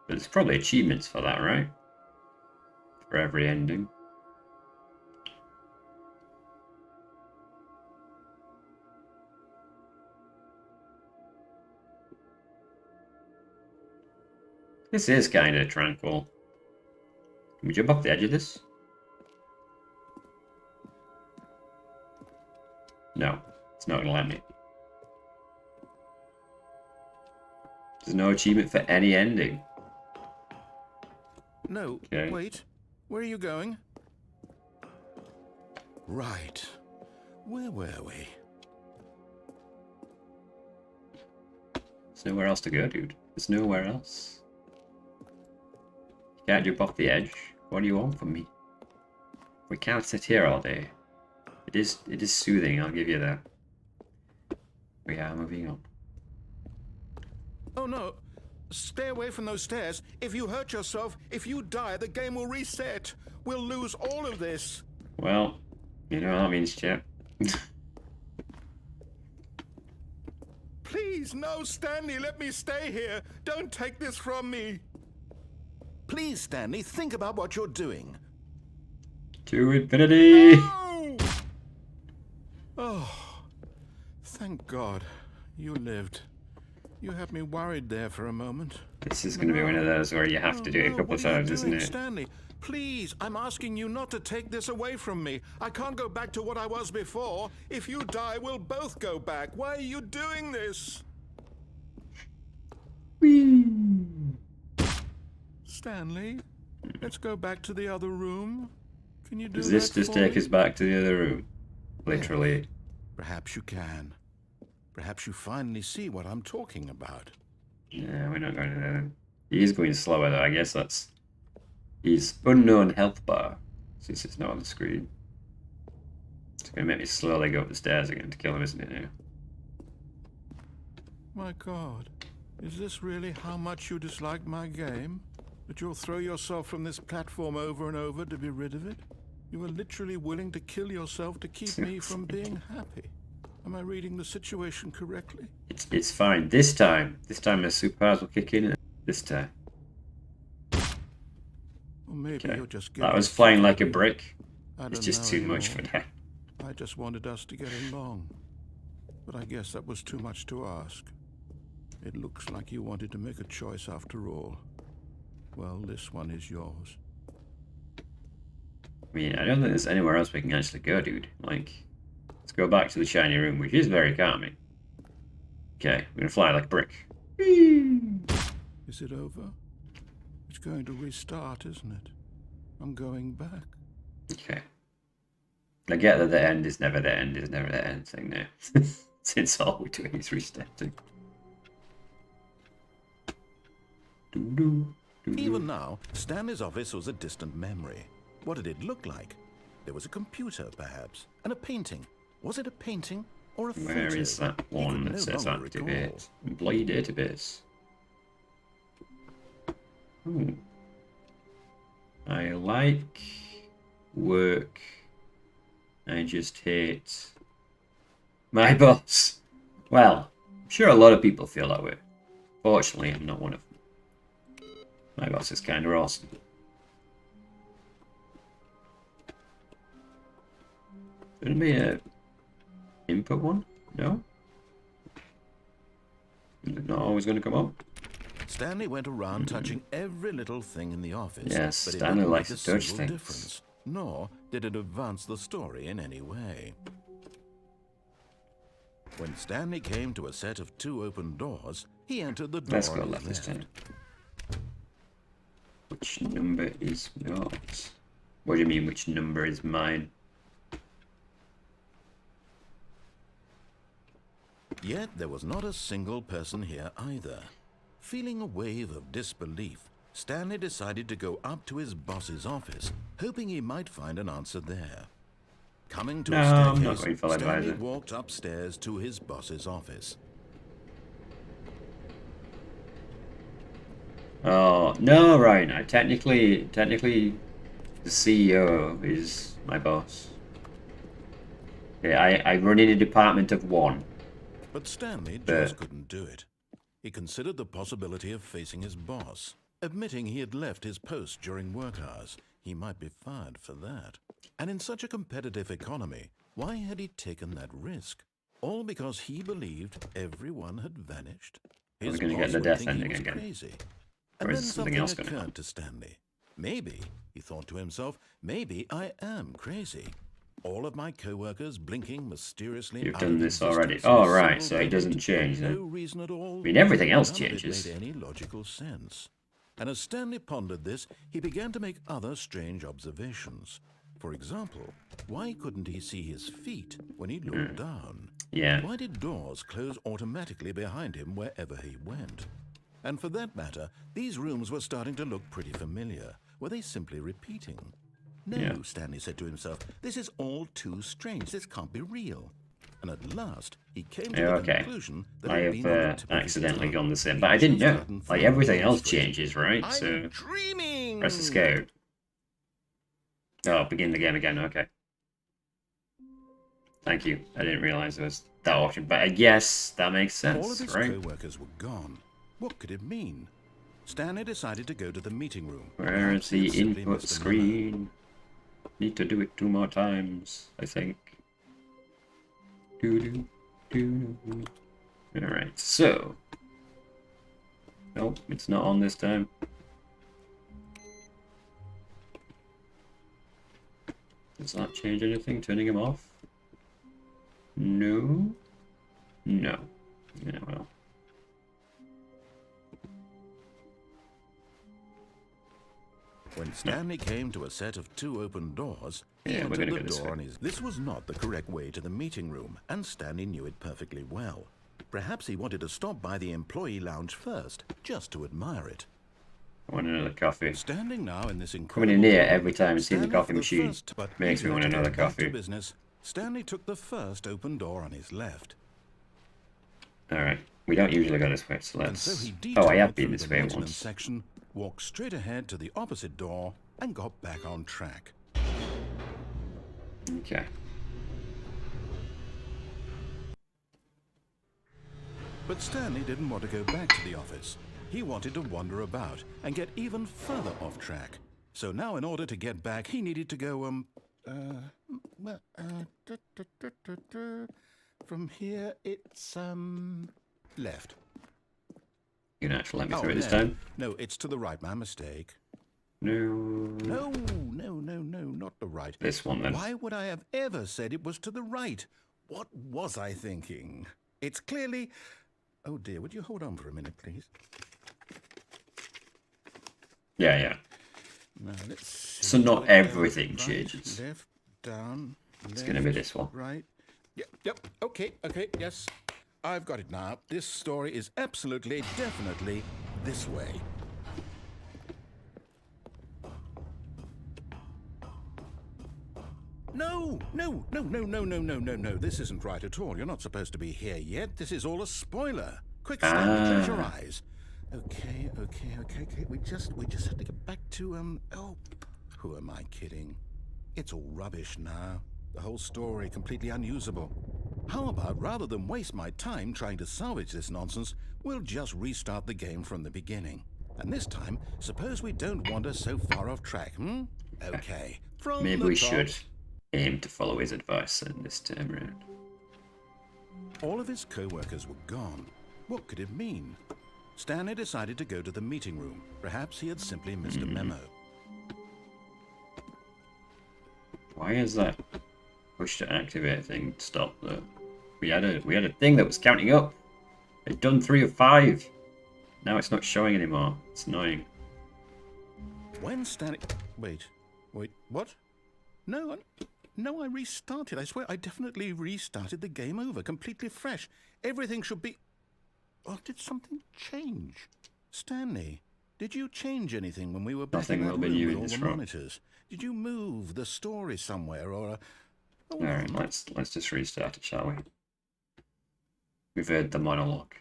But there's probably achievements for that, right? For every ending. This is kind of tranquil. Can we jump off the edge of this? No, it's not going to let me. There's no achievement for any ending. No, okay. Wait. Where are you going? Right. Where were we? There's nowhere else to go, dude. There's nowhere else. You can't jump off the edge. What do you want from me? We can't sit here all day. It is soothing, I'll give you that. We are moving on. Oh no! Stay away from those stairs. If you hurt yourself, if you die, the game will reset. We'll lose all of this. Well, you know what that means, chap. Please, no, Stanley, let me stay here. Don't take this from me. Please, Stanley, think about what you're doing. To infinity! No! Oh, thank God. You lived. You had me worried there for a moment. This is going to be one of those where you have to do it a couple of times, isn't it? Stanley, please, I'm asking you not to take this away from me. I can't go back to what I was before. If you die, we'll both go back. Why are you doing this? Whee! Stanley, Let's go back to the other room. Can you do Does this that just for take me? us back to the other room? Literally. Perhaps you can. Perhaps you finally see what I'm talking about. Yeah, we're not going to there. He is going slower though. I guess that's his unknown health bar, since it's not on the screen. It's going to make me slowly go up the stairs again to kill him, isn't it now? My God, is this really how much you dislike my game? That you'll throw yourself from this platform over and over to be rid of it? You are literally willing to kill yourself to keep me from being happy. Am I reading the situation correctly? It's fine. This time my superpowers will kick in this time. Or maybe Okay. you're just getting That was flying like a me. brick. I It's don't just know too much for anymore. that. I just wanted us to get along. But I guess that was too much to ask. It looks like you wanted to make a choice after all. Well, this one is yours. I mean, I don't think there's anywhere else we can actually go, dude. Like, let's go back to the shiny room, which is very calming. Okay, we're gonna fly like a brick. Is it over? It's going to restart, isn't it? I'm going back. Okay. I get that the end is never the end, is never the end thing now. Since all we're doing is restarting. Even now, Stanley's office was a distant memory. What did it look like? There was a computer, perhaps, and a painting. Was it a painting or a photo? Where is that He one could that no says longer recall. activate? Employee database. Ooh. I like work. I just hate my boss. Well, I'm sure a lot of people feel that way. Fortunately, I'm not one of them. My boss is kind of awesome. Shouldn't be a input one? No? Is it not always going to come up? Stanley went around touching every little thing in the office. Yes, but it Stanley didn't likes make a to touch single things. difference, nor did it advance the story in any way. When Stanley came to a set of 2 open doors, he entered the door Let's go on left his this left. time. Which number is yours? What do you mean, which number is mine? Yet there was not a single person here either. Feeling a wave of disbelief, Stanley decided to go up to his boss's office, hoping he might find an answer there. Coming to No, a I'm not staircase, going for that Stanley either. walked upstairs to his boss's office. Oh, no, Ryan. Technically, the CEO is my boss. Yeah, I run in a department of 1. But Stanley But- just couldn't do it. He considered the possibility of facing his boss. Admitting he had left his post during work hours, he might be fired for that. And in such a competitive economy, why had he taken that risk? All because he believed everyone had vanished? Are we His gonna get boss the would death think he ending was again? crazy. Or And is then something something else gonna occurred happen? to Stanley. Maybe, he thought to himself, maybe I am crazy. All of my co-workers blinking mysteriously You've out done of this already. existence in Oh, a right, single so it doesn't moment change for then. no reason at all. I mean, everything else None of it changes. made any logical sense. And as Stanley pondered this, he began to make other strange observations. For example, why couldn't he see his feet when he looked down? Yeah. Why did doors close automatically behind him wherever he went? And for that matter, these rooms were starting to look pretty familiar. Were they simply repeating? No, Yeah. Stanley said to himself, this is all too strange. This can't be real. And at last, he came to Yeah, the okay. conclusion that I it had have been on the tip of his accidentally tongue. gone the same, He but I didn't just know. hadn't Like, found everything words else for it. changes, right? I'm So, dreaming. press escape. Oh, begin the game again, okay. Thank you. I didn't realize there was that option, but I guess that makes All of sense, his right? co-workers were gone. What could it mean? Stanley decided to go to the meeting room. Where Perhaps is he the had simply input missed a memo. screen? Need to do it 2 more times, I think. Alright, so. Nope, it's not on this time. Does that change anything? Turning him off? No. No. Yeah, well. When When Stanley came to a set of 2 open doors, he Yeah, we're entered gonna the go this door way. on his... This was not the correct way to the meeting room, and Stanley knew it perfectly well. Perhaps he wanted to stop by the employee lounge first, just to admire it. I want another coffee. Standing now in this Coming incredible in here room, every time and seeing the Stanley, coffee for the machine first, but makes me eager want to get another back coffee. to business, Stanley took the first open door on his left. Alright, we don't usually go this way, so And so let's... he Oh, I detoured have been through this the way maintenance once. section, walked straight ahead to the opposite door, and got back on track. Okay. But Stanley didn't want to go back to the office. He wanted to wander about and get even further off track. So now, in order to get back, he needed to go, from here, it's, left. You can actually let me Oh, through it this no. time? No, it's to the right. My mistake. No. No, not the right. This one then. Why would I have ever said it was to the right? What was I thinking? It's clearly... Oh dear, would you hold on for a minute, please? Yeah, yeah. Now, let's see. So not Down, everything right, changes. Left, down, It's left, gonna be this one. right. Yep, okay, yes. I've got it now. This story is absolutely, definitely this way. No. This isn't right at all. You're not supposed to be here yet. This is all a spoiler. Quick, Stanley, close your eyes. Okay. We just have to get back to, oh, who am I kidding? It's all rubbish now. The whole story completely unusable. How about, rather than waste my time trying to salvage this nonsense, we'll just restart the game from the beginning. And this time, suppose we don't wander so far off track, Okay. From Maybe the we top. should aim to follow his advice in this time around. All of his co-workers were gone. What could it mean? Stanley decided to go to the meeting room. Perhaps he had simply missed a memo. Why is that push to activate thing stopped though? We had a thing that was counting up. It'd done 3 of 5. Now it's not showing anymore. It's annoying. When Stanley... Wait, what? No, I restarted. I swear I definitely restarted the game over, completely fresh. Everything should be... Oh, did something change? Stanley, did you change anything when we were back Nothing in that will be room new with in all this the room. monitors? Did you move the story somewhere or... Oh, Alright, let's just restart it, shall we? We've heard the monologue.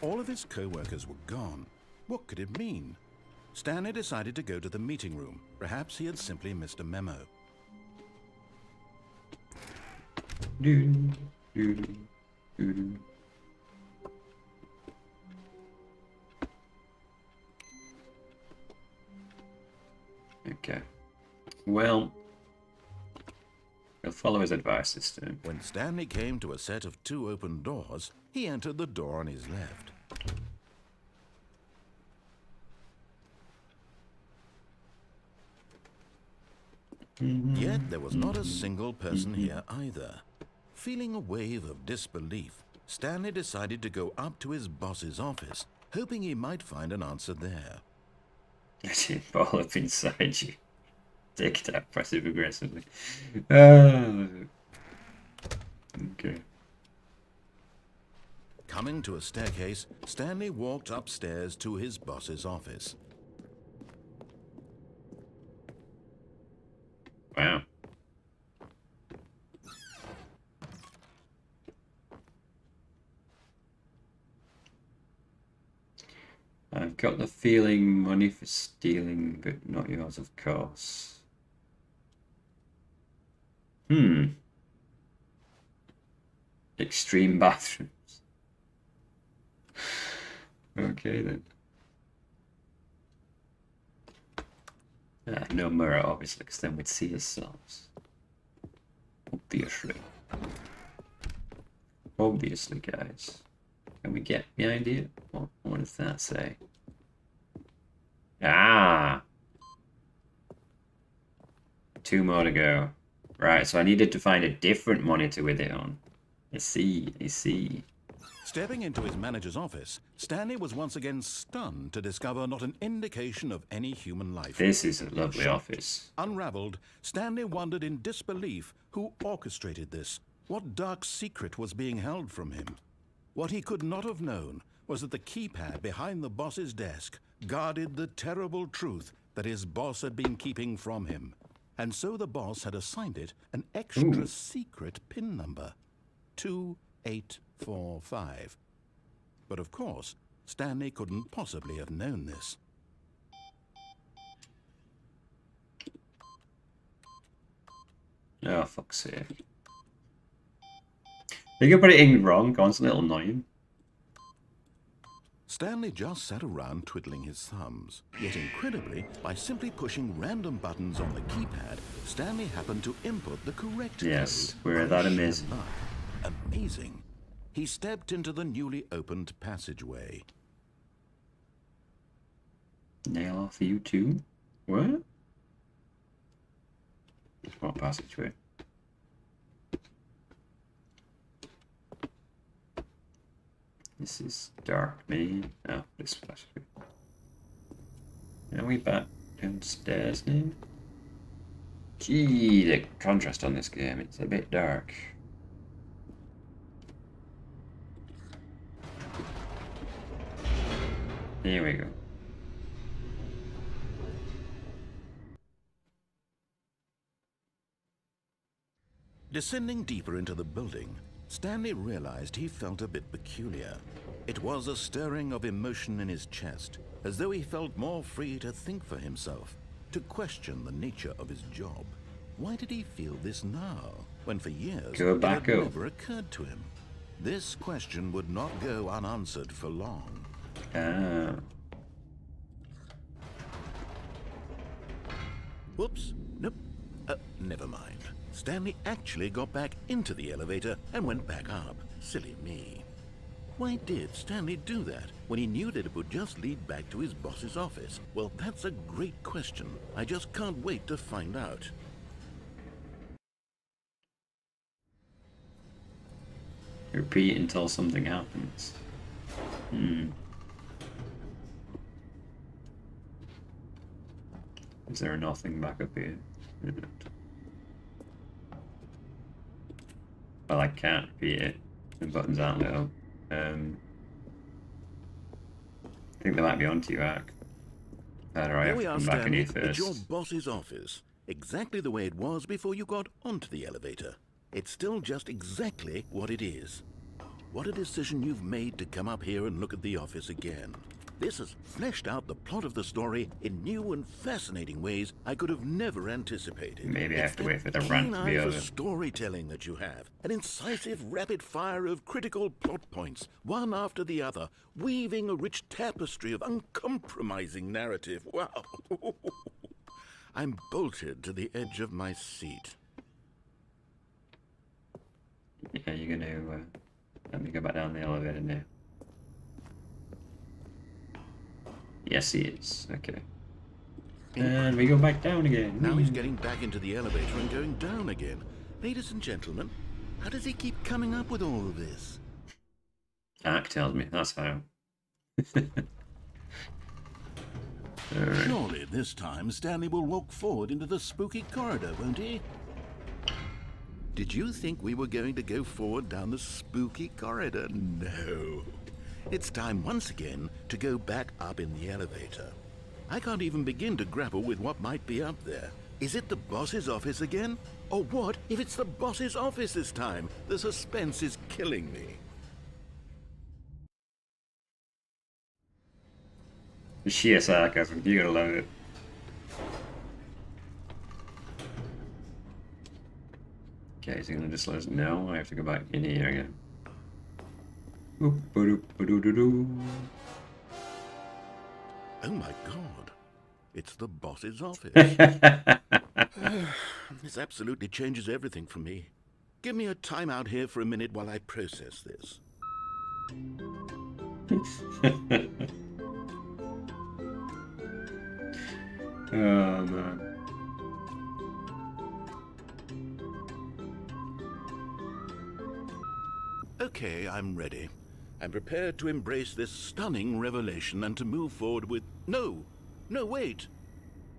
all of his co-workers were gone. What could it mean? Stanley decided to go to the meeting room. Perhaps he had simply missed a memo. Doo, doo, doo, doo. Okay. Well, we'll follow his advice this time. When Stanley came to a set of 2 open doors, he entered the door on his left. Yet there was not a single person here either. Feeling a wave of disbelief, Stanley decided to go up to his boss's office, hoping he might find an answer there. Let it ball up inside you. Take it out passive aggressively. Okay. Coming to a staircase, Stanley walked upstairs to his boss's office. Wow. I've got the feeling money for stealing, but not yours, of course. Extreme bathrooms. Okay then. No mirror, obviously, because then we'd see ourselves. Obviously. Obviously, guys. Can we get behind here? What does that say? Ah! 2 more to go. Right, so I needed to find a different monitor with it on. I see. Stepping into his manager's office, Stanley was once again stunned to discover not an indication of any human life. This is a lovely office. Unraveled, Stanley wondered in disbelief who orchestrated this. What dark secret was being held from him? What he could not have known was that the keypad behind the boss's desk guarded the terrible truth that his boss had been keeping from him. And so the boss had assigned it an extra secret PIN number, 2845. But of course, Stanley couldn't possibly have known this. Oh, fuck's sake. You can put it in wrong, it's a little annoying. Stanley just sat around twiddling his thumbs. Yet incredibly, by simply pushing random buttons on the keypad, Stanley happened to input the correct code. Yes, we're that amazing. Amazing. He stepped into the newly opened passageway. Nail off you too? What? What passageway? This is dark, man. Oh, this passageway. Are we back downstairs now? Gee, the contrast on this game, it's a bit dark. Here we go. Descending deeper into the building, Stanley realized he felt a bit peculiar. It was a stirring of emotion in his chest, as though he felt more free to think for himself, to question the nature of his job. Why did he feel this now, when for years it had never occurred to him? This question would not go unanswered for long. Whoops, nope, never mind. Stanley actually got back into the elevator and went back up. Silly me. Why did Stanley do that when he knew that it would just lead back to his boss's office? Well, that's a great question. I just can't wait to find out. Repeat until something happens. Is there nothing back up here? Well, I can't repeat it. The buttons aren't lit up. I think they might be onto you, Ark. How do I have to come back in here first? It's your boss's office. Exactly the way it was before you got onto the elevator. It's still just exactly what it is. What a decision you've made to come up here and look at the office again. This has fleshed out the plot of the story in new and fascinating ways I could have never anticipated. Maybe I have to wait for the rant to be over. It's storytelling that you have. An incisive rapid fire of critical plot points, one after the other, weaving a rich tapestry of uncompromising narrative. Wow. I'm bolted to the edge of my seat. Yeah, you're gonna let me go back down the elevator now. Yes, he is. Okay. And we go back down again. Now he's getting back into the elevator and going down again. Ladies and gentlemen, how does he keep coming up with all of this? Ark tells me, that's how. Right. Surely this time Stanley will walk forward into the spooky corridor, won't he? Did you think we were going to go forward down the spooky corridor? No. It's time once again to go back up in the elevator. I can't even begin to grapple with what might be up there. Is it the boss's office again? Or what if it's the boss's office this time? The suspense is killing me. The sheer sarcasm, you gotta love it. Okay, is he gonna just let us know? I have to go back in here again. Oh my god, it's the boss's office. This absolutely changes everything for me. Give me a time out here for a minute while I process this. Oh man. Okay, I'm ready. I'm prepared to embrace this stunning revelation and to move forward with... No! No, wait!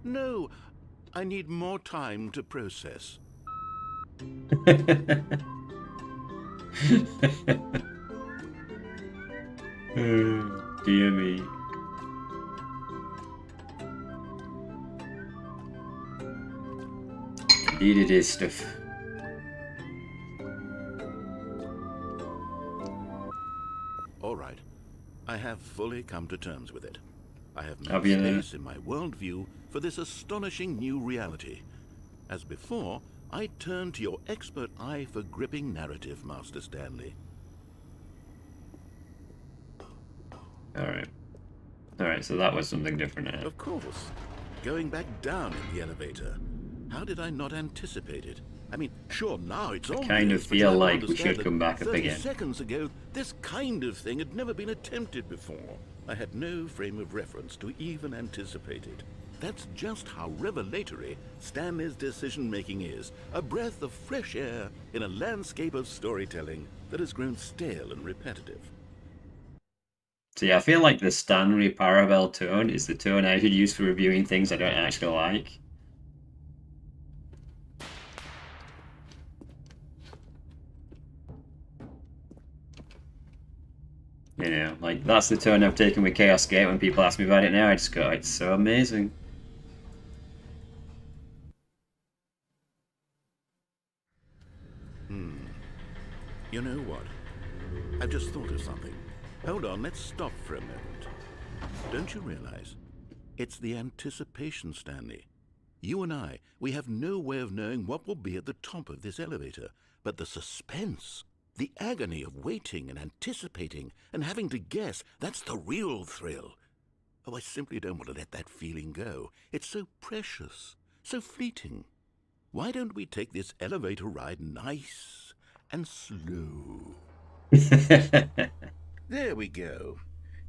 No! I need more time to process. Dear me. Indeed it is stuff. All right. I have fully come to terms with it. I have Have made you there? space in my worldview for this astonishing new reality. As before, I turn to your expert eye for gripping narrative, Master Stanley. Alright. Alright, so that was something different now. Of course. Going back down in the elevator. How did I not anticipate it? I mean, sure, now it's obvious. kind of but you feel have to like we understand should come back up 30 again. seconds ago, this kind of thing had never been attempted before. I had no frame of reference to even anticipate it. That's just how revelatory Stanley's decision-making is. A breath of fresh air in a landscape of storytelling that has grown stale and repetitive. See, I feel like the Stanley Parabel tone is the tone I should use for reviewing things I don't actually like. You know, like, that's the tone I've taken with Chaos Gate when people ask me about it now. I just go, it's so amazing. You know what? I've just thought of something. Hold on, let's stop for a moment. Don't you realize? It's the anticipation, Stanley. You and I, we have no way of knowing what will be at the top of this elevator, but the suspense, the agony of waiting and anticipating and having to guess, that's the real thrill. Oh, I simply don't want to let that feeling go. It's so precious, so fleeting. Why don't we take this elevator ride nice and slow? There we go.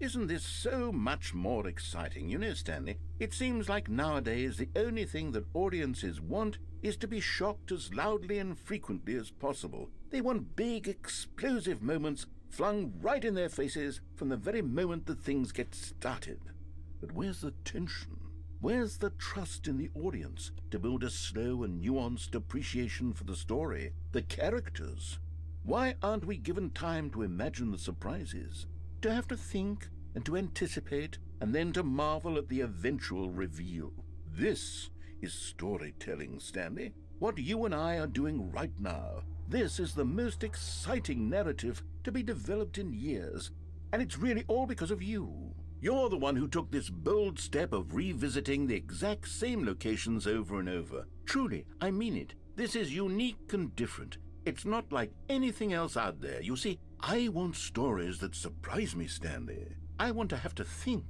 Isn't this so much more exciting? You know, Stanley, it seems like nowadays the only thing that audiences want is to be shocked as loudly and frequently as possible. They want big, explosive moments flung right in their faces from the very moment that things get started. But where's the tension? Where's the trust in the audience to build a slow and nuanced appreciation for the story, the characters? Why aren't we given time to imagine the surprises, to have to think and to anticipate and then to marvel at the eventual reveal? This is storytelling, Stanley. What you and I are doing right now. This is the most exciting narrative to be developed in years, and it's really all because of you. You're the one who took this bold step of revisiting the exact same locations over and over. Truly, I mean it. This is unique and different. It's not like anything else out there. You see, I want stories that surprise me, Stanley. I want to have to think.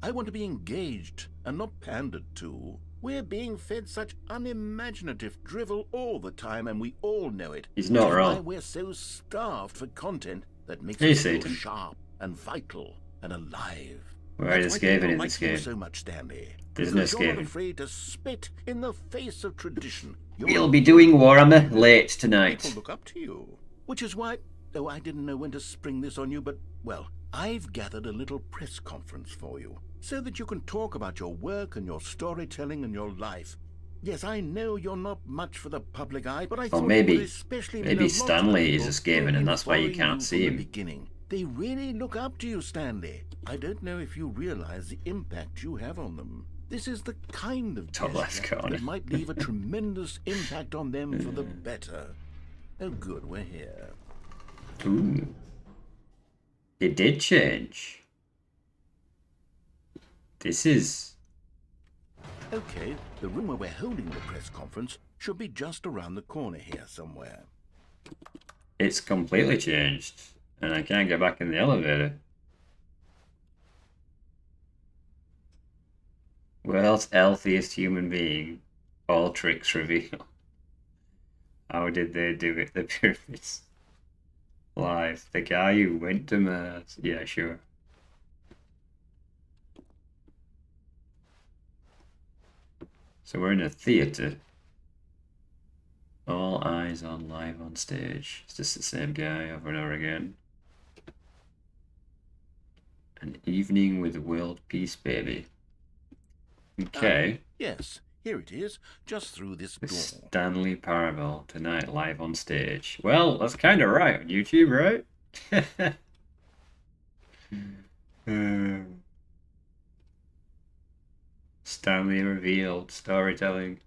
I want to be engaged and not pandered to. We're being fed such unimaginative drivel all the time, and we all know it. He's not Which is wrong. why we're so starved for content that makes Hey, us feel Satan. sharp and vital and alive. We're That's why escaping people in like this you game. so much, Stanley. There's no Because you're not escaping. afraid to spit in the face of tradition. You're We'll be doing Warhammer late People tonight. look up to you. Which is why, though I didn't know when to spring this on you, but, well, I've gathered a little press conference for you, so that you can talk about your work and your storytelling and your life. Yes, I know you're not much for the public eye, but I thought maybe- it would especially mean maybe a lot to Stanley is people escaping who've and been that's why you following can't see from him. the beginning. They really look up to you, Stanley. I don't know if you realize the impact you have on them. This is the kind of Top left gesture corner. that might leave a tremendous impact on them for the better. Oh, good, we're here. Ooh. It did change. This is... Okay, the room where we're holding the press conference should be just around the corner here somewhere. It's completely changed. And I can't get back in the elevator. World's healthiest human being. All tricks reveal. How did they do it? The pyramids. Live. The guy who went to Mars. Yeah, sure. So we're in a theater. All eyes on live on stage. It's just the same guy over and over again. An evening with world peace, baby. Okay. Yes, here it is, just through this The door. Stanley Parable tonight live on stage. Well, that's kind of right on YouTube, right? Stanley revealed storytelling.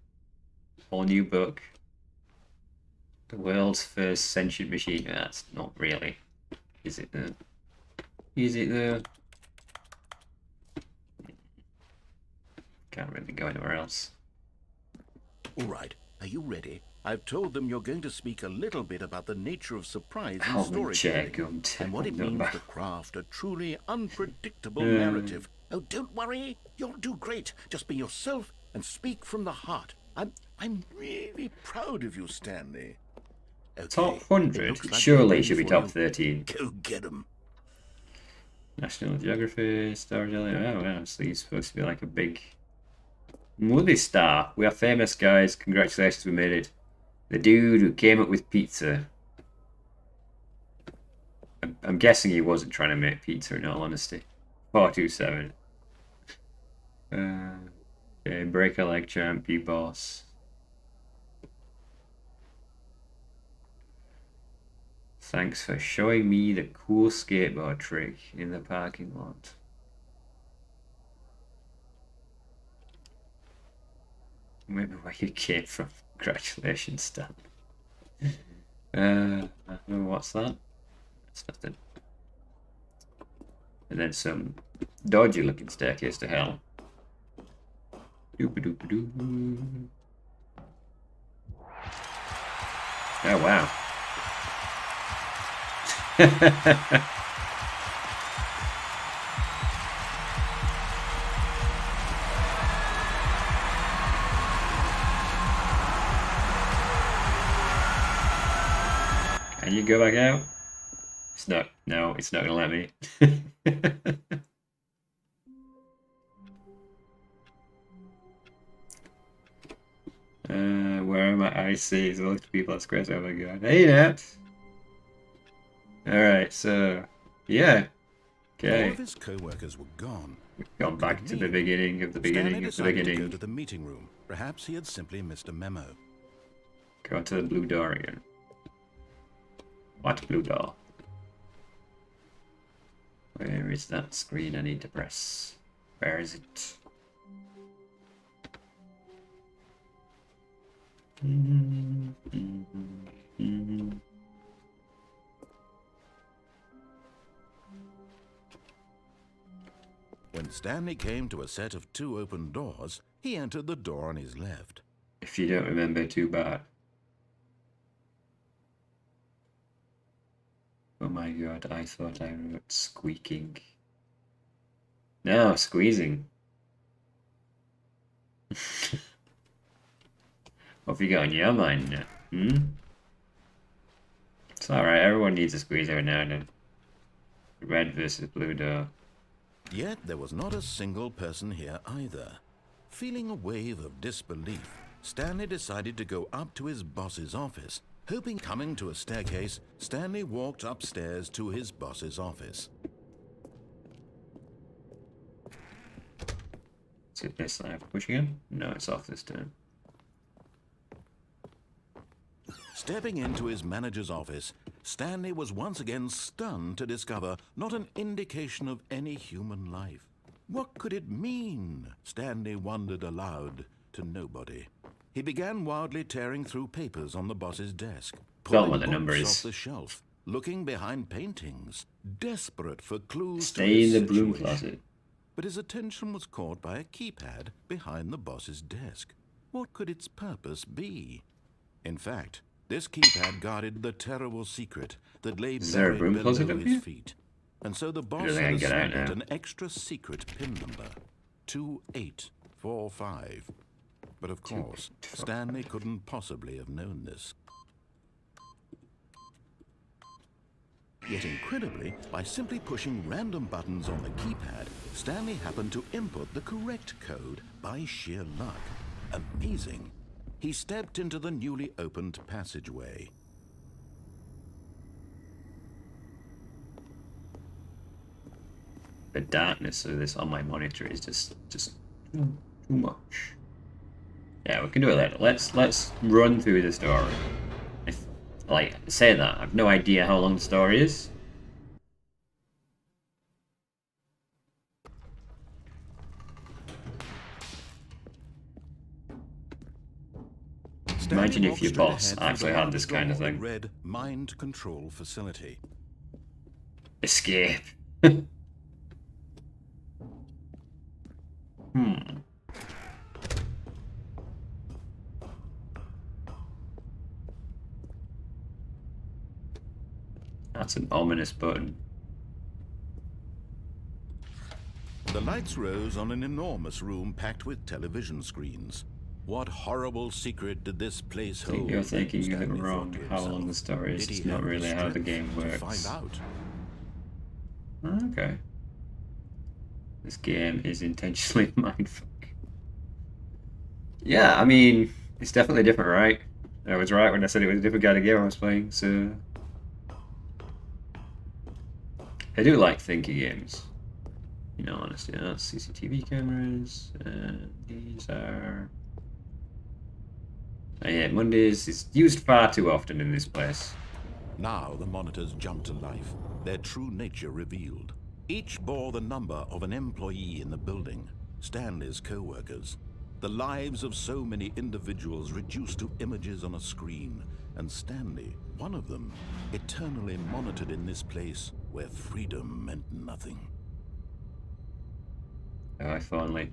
Whole new book. The world's first sentient machine. That's not really. Is it though? Is it though? Can't really go anywhere else. All right, are you ready? I've told them you're going to speak a little bit about the nature of surprise in storytelling and what it means to craft a truly unpredictable narrative. Oh, don't worry, you'll do great. Just be yourself and speak from the heart. I'm really proud of you, Stanley. Okay, Top 100? like Surely it should be top 13. Go get 'em. National Geography, storytelling. Oh, wow, so he's supposed to be like a big movie star. We are famous, guys. Congratulations, we made it. The dude who came up with pizza. I'm guessing he wasn't trying to make pizza, in all honesty. 427. Okay, break a leg champ, be boss. Thanks for showing me the cool skateboard trick in the parking lot. Maybe where you came from. Congratulations, Stan. What's that? That's nothing. And then some dodgy looking staircase to hell. Doop-a-doop-a-doo. Oh, wow. Can you go back out? It's not. No, it's not gonna let me. Where am I? I see. So look to people at squares. Oh my god. Hey, Nat. Alright, so yeah. Okay. All of his co-workers were gone. We've gone back to the beginning of the beginning of the beginning. To go to the meeting room. Perhaps he had simply missed a memo. Go to the blue door again. What blue door? Where is that screen I need to press? Where is it? When Stanley came to a set of 2 open doors, he entered the door on his left. If you don't remember, too bad. Oh my god, I thought I wrote squeaking. No, squeezing. What have you got on your mind now? It's alright, everyone needs a squeeze every now and then. Red versus blue door. Yet there was not a single person here either. Feeling a wave of disbelief, Stanley decided to go up to his boss's office. Hoping coming to a staircase, Stanley walked upstairs to his boss's office. Is it this I have to push again? No, it's off this time. Stepping into his manager's office, Stanley was once again stunned to discover not an indication of any human life. What could it mean? Stanley wondered aloud to nobody. He began wildly tearing through papers on the boss's desk, pulling books off the shelf, looking behind paintings, desperate for clues. Stay in the broom closet. But his attention was caught by a keypad behind the boss's desk. What could its purpose be? In fact, this keypad guarded the terrible secret that lay buried below his feet. And so the boss had assigned an extra secret PIN number, 2845. But of course, Stanley couldn't possibly have known this. Yet incredibly, by simply pushing random buttons on the keypad, Stanley happened to input the correct code by sheer luck. Amazing. He stepped into the newly opened passageway. the darkness of this on my monitor is just too much. Yeah, we can do it later. Let's run through the story. If, like, say that, I have no idea how long the story is. Imagine if your boss actually had this kind of thing. Red mind control facility. Escape. That's an ominous button. The lights rose on an enormous room packed with television screens. What horrible secret did this place I think hold? you're thinking you're Stanley wrong. thought to How himself. long the story is. Did he It's not have really how the strength game to works. find out? Okay. This game is intentionally mindfuck. Yeah, I mean, it's definitely different, right? I was right when I said it was a different kind of game I was playing, so... I do like thinky games. You know, honestly, that's CCTV cameras, and these are... Oh, yeah, Mondays is used far too often in this place. Now the monitors jumped to life, their true nature revealed. Each bore the number of an employee in the building, Stanley's co-workers. The lives of so many individuals reduced to images on a screen, and Stanley, one of them, eternally monitored in this place where freedom meant nothing. Oh, I finally...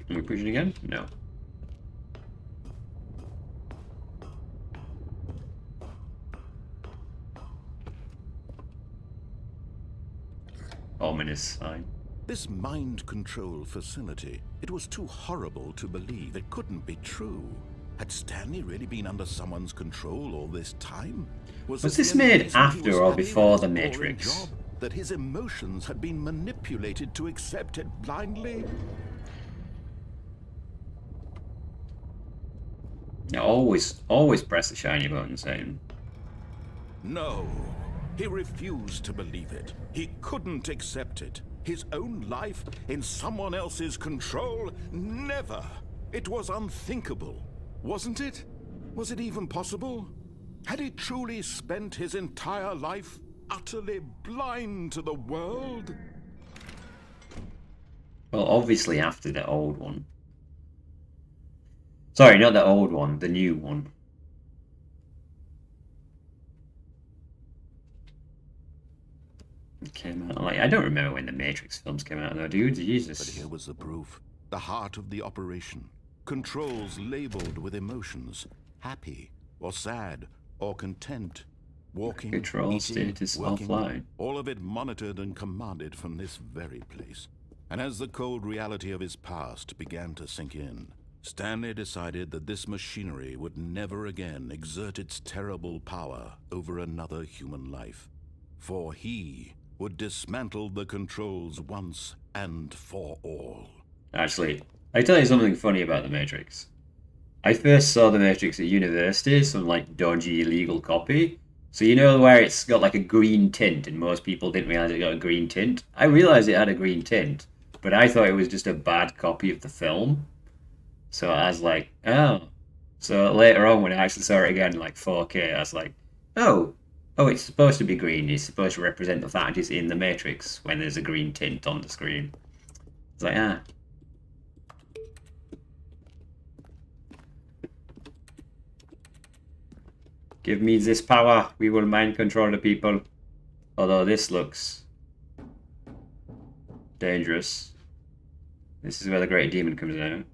Can we push it again? No. Ominous sign. This mind control facility, it was too horrible to believe. It couldn't be true. Had Stanley really been under someone's control all this time? Was it this the only made reason he after was or happy before with The his boring Matrix? job? That his emotions had been manipulated to accept it blindly? Now, always press the shiny button saying... No. He refused to believe it. He couldn't accept it. His own life in someone else's control? Never. It was unthinkable. Wasn't it? Was it even possible? Had he truly spent his entire life utterly blind to the world? Well, obviously after the old one. Sorry, not the old one, the new one. It came out, like, I don't remember when the Matrix films came out though, dude. Jesus. But here was the proof. The heart of the operation. Controls labeled with emotions. Happy, or sad, or content. Walking, Control eating, status working, offline. all of it monitored and commanded from this very place. And as the cold reality of his past began to sink in, Stanley decided that this machinery would never again exert its terrible power over another human life. For he would dismantle the controls once and for all. Actually, I tell you something funny about the Matrix. I first saw the Matrix at university, some like dodgy illegal copy. So you know where it's got like a green tint and most people didn't realize it got a green tint? I realized it had a green tint, but I thought it was just a bad copy of the film. So I was like, oh. So later on when I actually saw it again, like 4K, I was like, oh, it's supposed to be green. It's supposed to represent the fact it's in the Matrix when there's a green tint on the screen. It's like, ah. Give me this power. We will mind control the people. Although this looks dangerous. This is where the Great Demon comes out.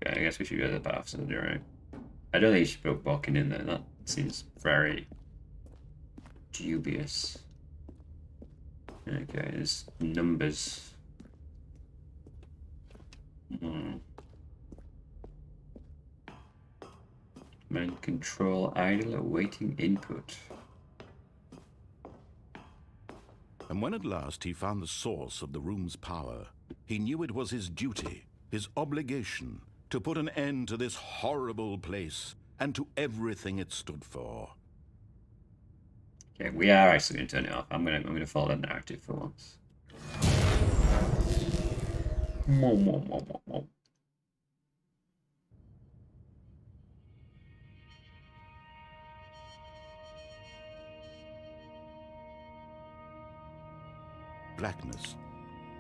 Okay, I guess we should go to the paths and do right. I don't think you should put walking in there. That seems very dubious. Okay, there's numbers. Mind control idle awaiting input. And when at last he found the source of the room's power, he knew it was his duty, his obligation, to put an end to this horrible place and to everything it stood for. Okay, we are actually going to turn it off. I'm gonna follow the narrative for once. Blackness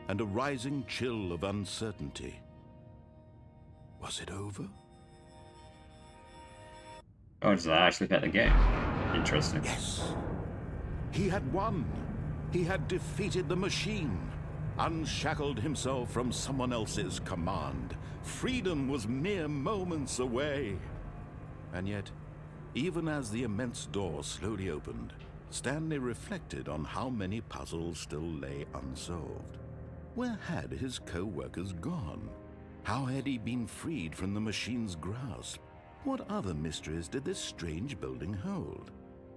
and a rising chill of uncertainty. Was it over? Oh, does that actually affect the game? Interesting. Yes. He had won. He had defeated the machine, unshackled himself from someone else's command. Freedom was mere moments away. And yet, even as the immense door slowly opened, Stanley reflected on how many puzzles still lay unsolved. Where had his co-workers gone? How had he been freed from the machine's grasp? What other mysteries did this strange building hold?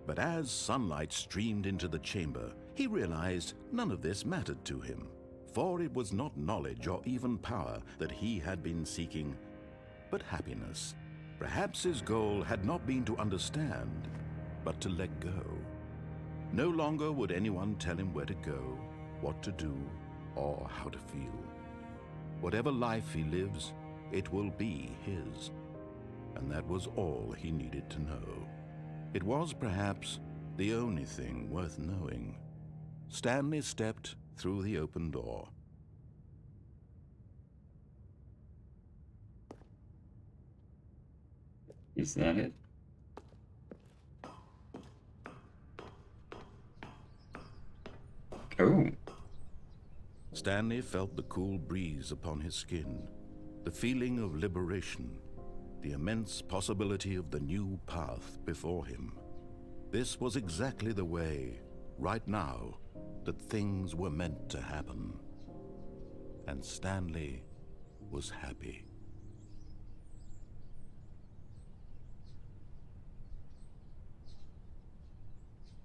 But as sunlight streamed into the chamber, he realized none of this mattered to him, for it was not knowledge or even power that he had been seeking, but happiness. Perhaps his goal had not been to understand, but to let go. No longer would anyone tell him where to go, what to do, or how to feel. Whatever life he lives, it will be his. And that was all he needed to know. It was perhaps the only thing worth knowing. Stanley stepped through the open door. Is that it? Oh. Stanley felt the cool breeze upon his skin, the feeling of liberation, the immense possibility of the new path before him. This was exactly the way, right now, that things were meant to happen. And Stanley was happy.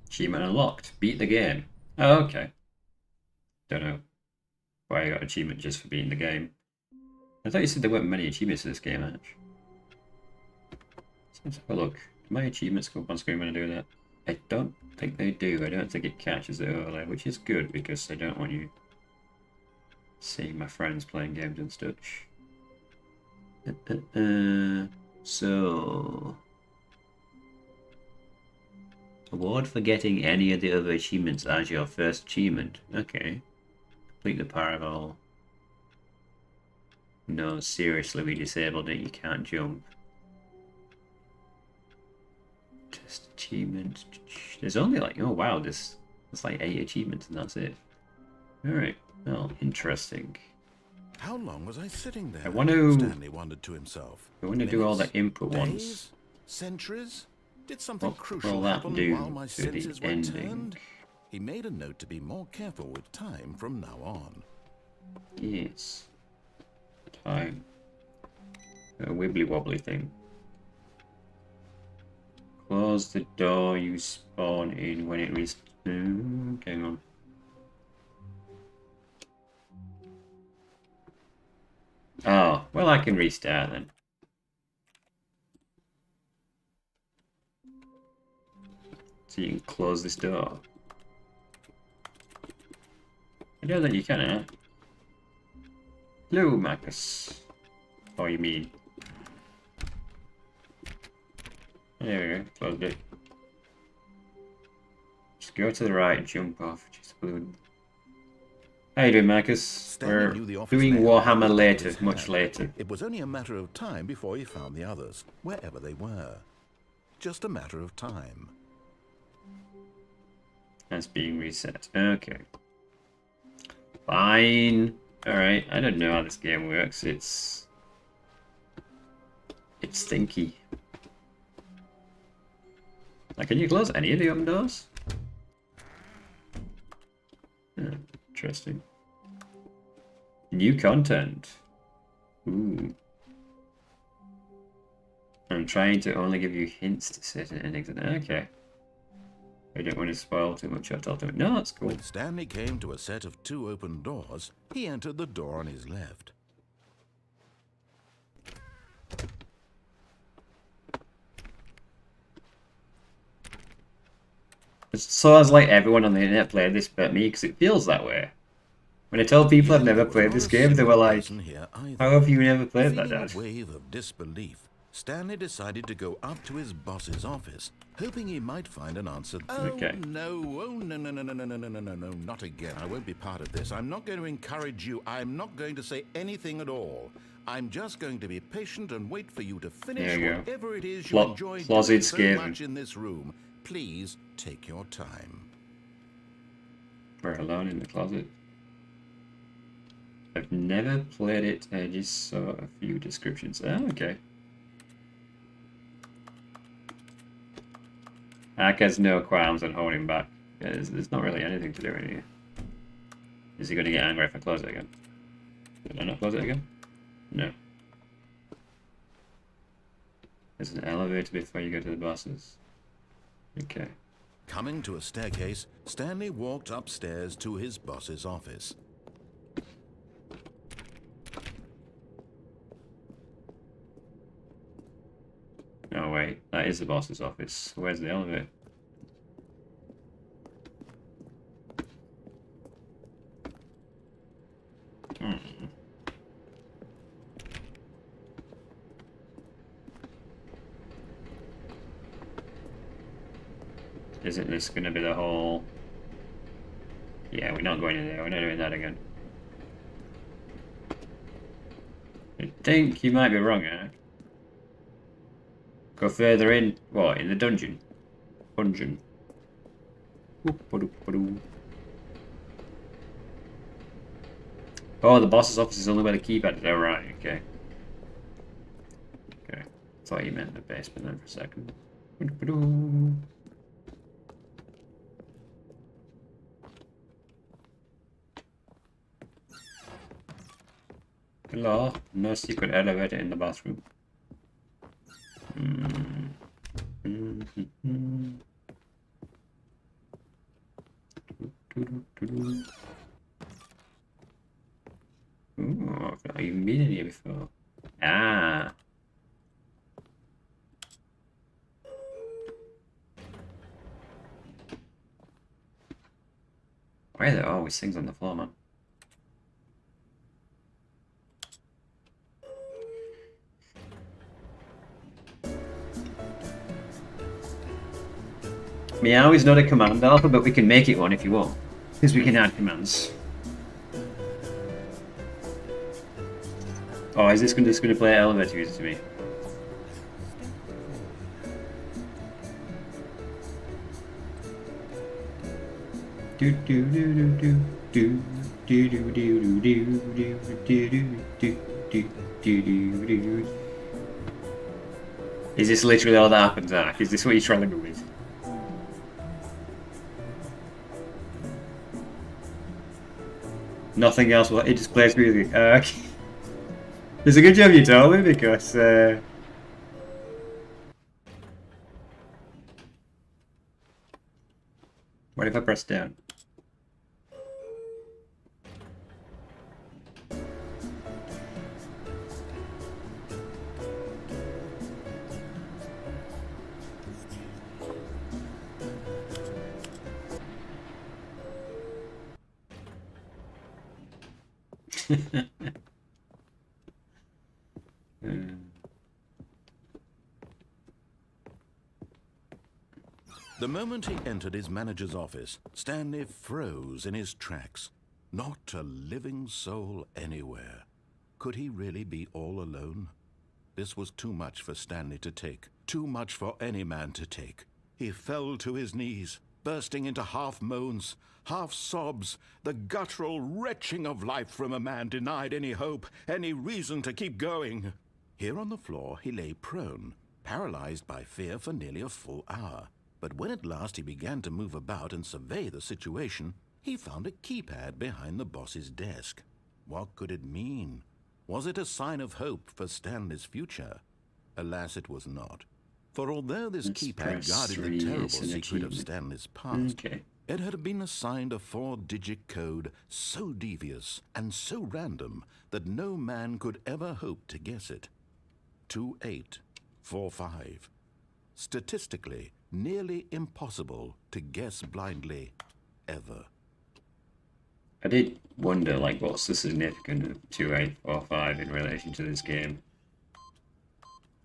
Achievement unlocked. Beat the game. Oh, okay. Don't know why I got achievement just for beating the game. I thought you said there weren't many achievements in this game, Ash. Let's have a look. Do my achievements go up on screen when I do that? I don't think they do. I don't think it catches it earlier, which is good because I don't want you seeing my friends playing games and such. So... Award for getting any of the other achievements as your first achievement. Okay. Complete the parabol. No, seriously, we disabled it. You can't jump. Test achievement. There's only like, oh wow, there's like 8 achievements and that's it. Alright, well, interesting. How long was I sitting there? I want to... Stanley wondered to himself. I want to do all the input days, ones. Centuries? Did something What crucial will that happen do while my to the senses were ending? turned? He made a note to be more careful with time from now on. Yes. Time. A wibbly wobbly thing. Close the door you spawn in when it restarts. Hang on. Oh, well, I can restart then. So you can close this door. I know that you can, huh? Hello, Marcus. Oh, you mean? There we go, closed it. Just go to the right, jump off. Just blue. How you doing, Marcus? Stanley knew the We're office doing man Warhammer with later, his much hand. later. It was only a matter of time before he found the others, wherever they were. Just a matter of time. That's being reset. Okay. Fine. Alright, I don't know how this game works. It's stinky. Like, can you close any of the open doors? Yeah, interesting. New content. Ooh. I'm trying to only give you hints to certain endings. Okay. I don't want to spoil too much. I'll tell them. No, that's cool. When Stanley came to a set of 2 open doors, he entered the door on his left. So as like everyone on the internet played this but me, because it feels that way. When I told people I've never played this game, they were like, how have you never played that, Dad? Feeling a wave of disbelief, Stanley decided to go up to his boss's office, hoping he might find an answer. Okay. Oh, no, no, not again. I won't be part of this. I'm not going to encourage you. I'm not going to say anything at all. I'm just going to be patient and wait for you to finish whatever it is you enjoy doing so much in this room. Please take your time. We're alone in the closet. I've never played it. I just saw a few descriptions. Oh, okay. Ak has no qualms on holding back. There's not really anything to do in here. Is he going to get angry if I close it again? Did I not close it again? No. There's an elevator before you go to the bosses. Okay. Coming to a staircase, Stanley walked upstairs to his boss's office. Oh wait, that is the boss's office. Where's the elevator? Isn't this gonna be the whole... Yeah, we're not going in there, we're not doing that again. I think you might be wrong, Eric. Go further in. What, in the dungeon? Dungeon. Oh, the boss's office is only where the keypad is. Oh, right, okay. Okay. Thought you meant the basement then for a second. Hello, no secret elevator in the bathroom. Ooh, I've not even been in here before. Ah. Why are there always things on the floor, man? Meow is not a command alpha, but we can make it one if you want. Because we can add commands. Oh, is this just going to play elevator music to me? Do do do do do do do do do do do do do do do do. Is this literally all that happens, Ark? Is this what you're trying to go with? Nothing else. It just plays music. Okay. It's a good job you told me because. What if I press down? The moment he entered his manager's office, Stanley froze in his tracks. Not a living soul anywhere. Could he really be all alone? This was too much for Stanley to take, too much for any man to take. He fell to his knees, bursting into half moans, half sobs, the guttural retching of life from a man denied any hope, any reason to keep going. Here on the floor he lay prone, paralyzed by fear for nearly a full hour. But when at last he began to move about and survey the situation, he found a keypad behind the boss's desk. What could it mean? Was it a sign of hope for Stanley's future? Alas, it was not. For although this keypad guarded the terrible secret of Stanley's past, it had been assigned a 4-digit code so devious and so random that no man could ever hope to guess it. 2845. statistically nearly impossible to guess blindly, ever. I did wonder, like, what's the significance of 2845 in relation to this game?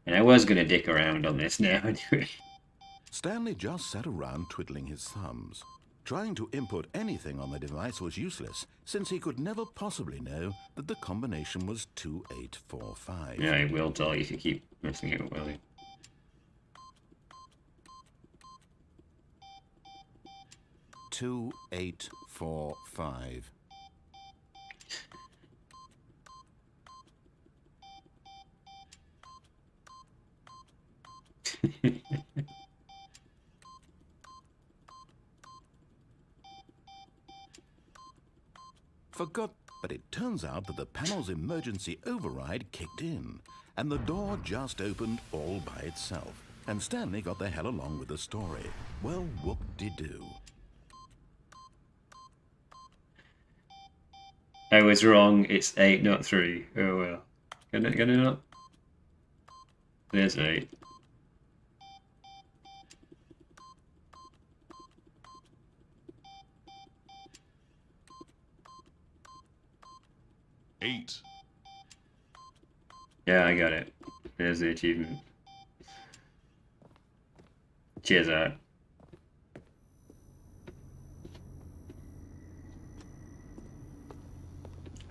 And I was going to dick around on this now anyway. Stanley just sat around twiddling his thumbs. Trying to input anything on the device was useless, since he could never possibly know that the combination was 2845. Yeah, I will tell you if you keep messing it up, will you? Two, 8, 4, 5. Forgot, but it turns out that the panel's emergency override kicked in, and the door just opened all by itself, and Stanley got the hell along with the story. Well, whoop-de-doo. I was wrong, it's 8, not 3. Oh well. Get it up? There's 8. Eight. Yeah, I got it. There's the achievement. Cheers out.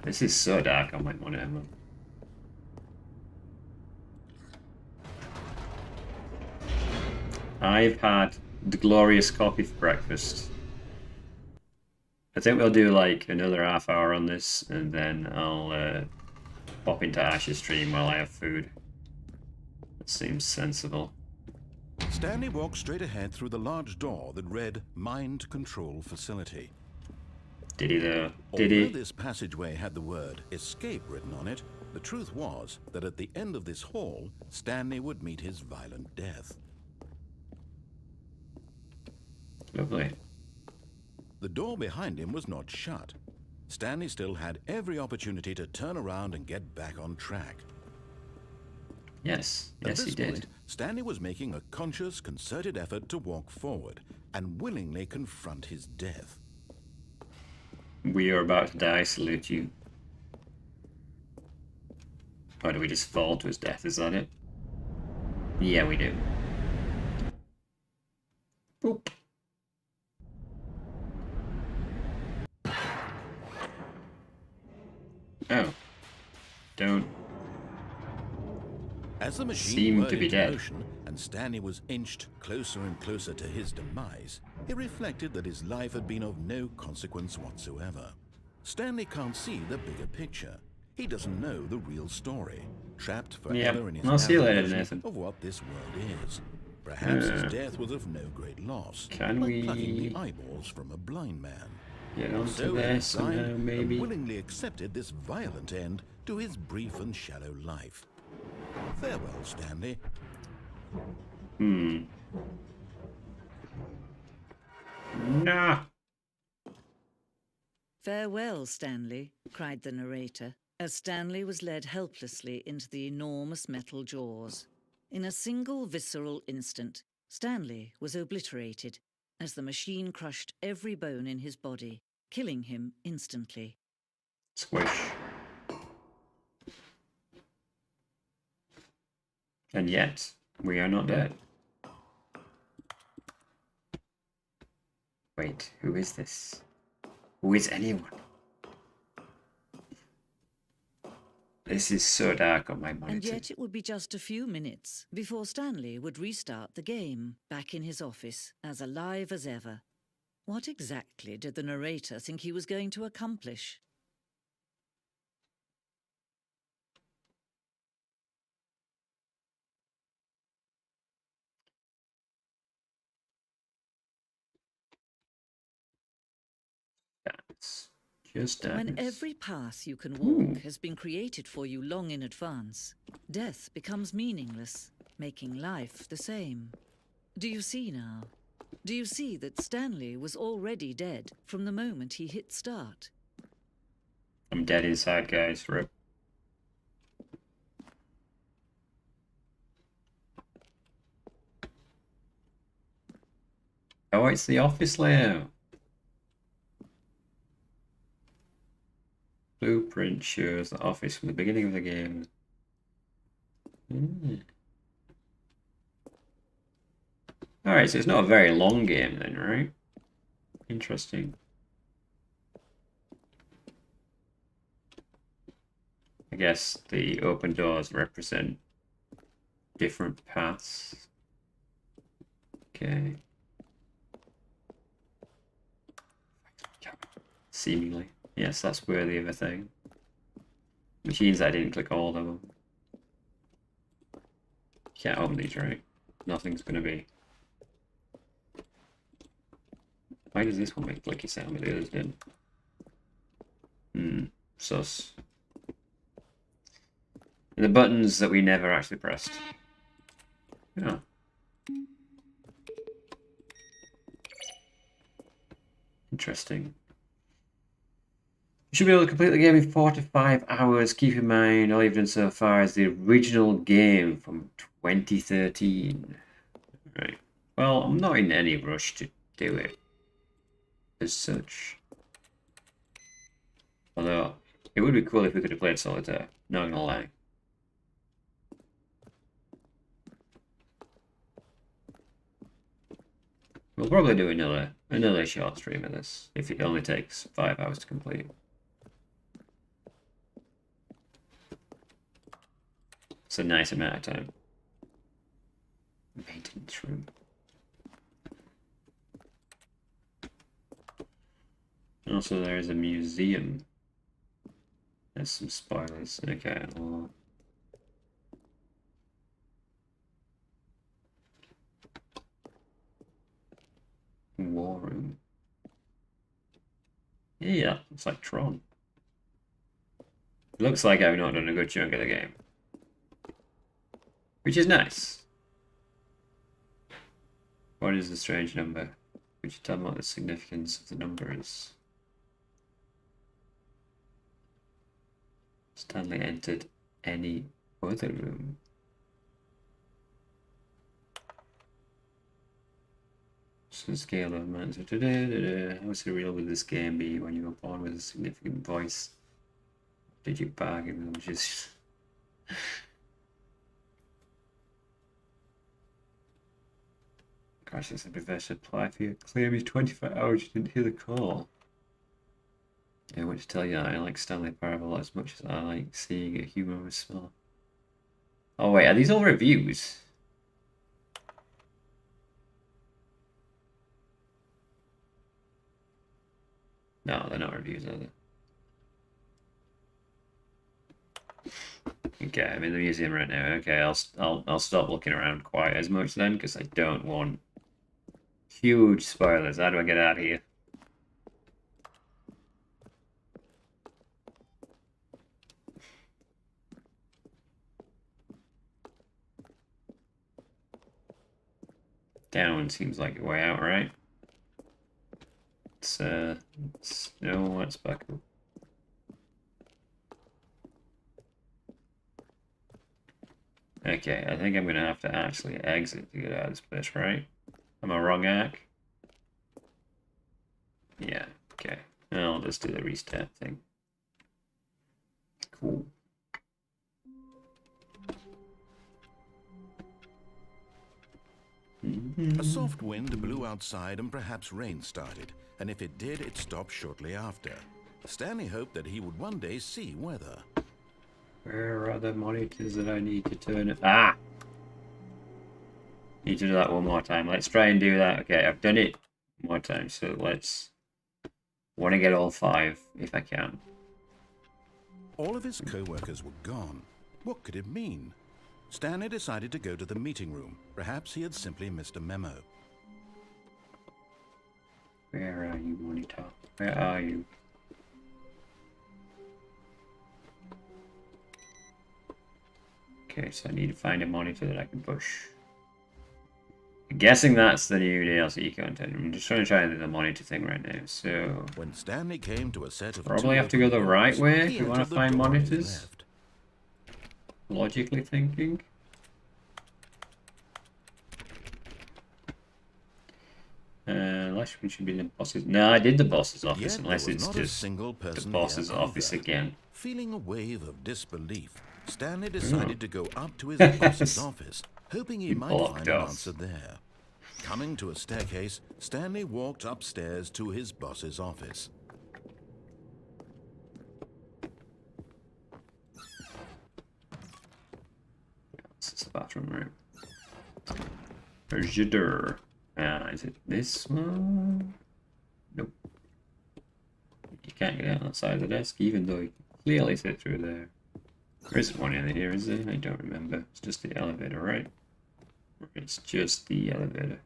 This is so dark on my monitor, man. I've had the glorious coffee for breakfast. I think we'll do like another half hour on this, and then I'll pop into Ash's stream while I have food. That seems sensible. Stanley walked straight ahead through the large door that read Mind Control Facility. Did he though? Did he? Although this passageway had the word escape written on it, the truth was that at the end of this hall, Stanley would meet his violent death. Lovely. The door behind him was not shut. Stanley still had every opportunity to turn around and get back on track. Yes, yes, At he this did. point, Stanley was making a conscious, concerted effort to walk forward and willingly confront his death. We are about to die, salute you. Or do we just fall to his death, is that it? Yeah, we do. Boop. Oh. Don't As the machine seem whirred to be into dead. motion and Stanley was inched closer and closer to his demise, he reflected that his life had been of no consequence whatsoever. Stanley can't see the bigger picture. He doesn't know the real story, trapped forever in his I'll see you narrow later, vision Nathan. of what this world is. Perhaps his death was of no great loss, Can like plucking we the eyeballs from a blind man. get onto So he there somehow, resigned and maybe? willingly accepted this violent end to his brief and shallow life. Farewell, Stanley. Nah. "Farewell, Stanley," cried the narrator, as Stanley was led helplessly into the enormous metal jaws. In a single visceral instant, Stanley was obliterated as the machine crushed every bone in his body, killing him instantly. Squish. And yet, we are not dead. Wait, who is this? Who is anyone? This is so dark on my monitor. And yet it would be just a few minutes before Stanley would restart the game, back in his office, as alive as ever. What exactly did the narrator think he was going to accomplish? Dance. Just dance. When every path you can walk has been created for you long in advance, death becomes meaningless, making life the same. Do you see now? Do you see that Stanley was already dead from the moment he hit start? I'm dead inside, guys. Rip. Oh, it's the office layout. Blueprint shows the office from the beginning of the game. Alright, so it's not a very long game then, right? Interesting. I guess the open doors represent different paths. Okay. Seemingly. Yes, that's worthy of a thing. Machines I didn't click all of them. Can't open these, right? Nothing's gonna be. Why does this one make clicky sound but the others didn't? Sus. The buttons that we never actually pressed. Yeah. Interesting. You should be able to complete the game in 4 to 5 hours. Keep in mind, all you've done so far is the original game from 2013. Right. Well, I'm not in any rush to do it as such. Although, it would be cool if we could have played solitaire, not gonna lie. We'll probably do another short stream of this, if it only takes 5 hours to complete. It's a nice amount of time. Maintenance room. Also, there is a museum. There's some spoilers. Okay, well. War room. Yeah, it's like Tron. Looks like I've not done a good chunk of the game. Which is nice. What is the strange number? Could you tell me what the significance of the number is? Stanley entered any other room. So scale of man. How surreal would this game be when you were born with a significant voice? Did you bargain? Which is gosh, this would be very supply for you. Claim is 24 hours. You didn't hear the call. I want to tell you, I like Stanley Parable as much as I like seeing a humorous smile. Oh wait, are these all reviews? No, they're not reviews, are they? Okay, I'm in the museum right now. Okay, I'll stop looking around quite as much then, because I don't want huge spoilers. How do I get out of here? Down seems like a way out, right? Let's back up. Okay, I think I'm gonna have to actually exit to get out of this place, right? Am I wrong, Ack? Yeah, okay. I'll just do the restart thing. Cool. A soft wind blew outside and perhaps rain started, and if it did, it stopped shortly after. Stanley hoped that he would one day see weather. Where are the monitors that I need to turn it? Ah! Need to do that one more time. Let's try and do that. Okay, I've done it one more time, so let's... want to get all 5, if I can. All of his co-workers were gone. What could it mean? Stanley decided to go to the meeting room. Perhaps he had simply missed a memo. Where are you, monitor? Where are you? Okay, so I need to find a monitor that I can push. I'm guessing that's the new DLC content. I'm just trying to do the monitor thing right now, so... When Stanley came to a set of probably have to go the right way if we want to find monitors. Left. Logically thinking. Unless we should be in the boss's... No, I did the boss's office, Yet unless there was it's not a just single the person boss's here office either. again. Feeling a wave of disbelief, Stanley decided to go up to his boss's office, hoping he might blocked find an us. answer there. Coming to a staircase, Stanley walked upstairs to his boss's office. This is the bathroom room. Where's your door? Is it this one? Nope. You can't get out on that side of the desk, even though you can clearly sit through there. There isn't one in here, is there? I don't remember. It's just the elevator, right? It's just the elevator.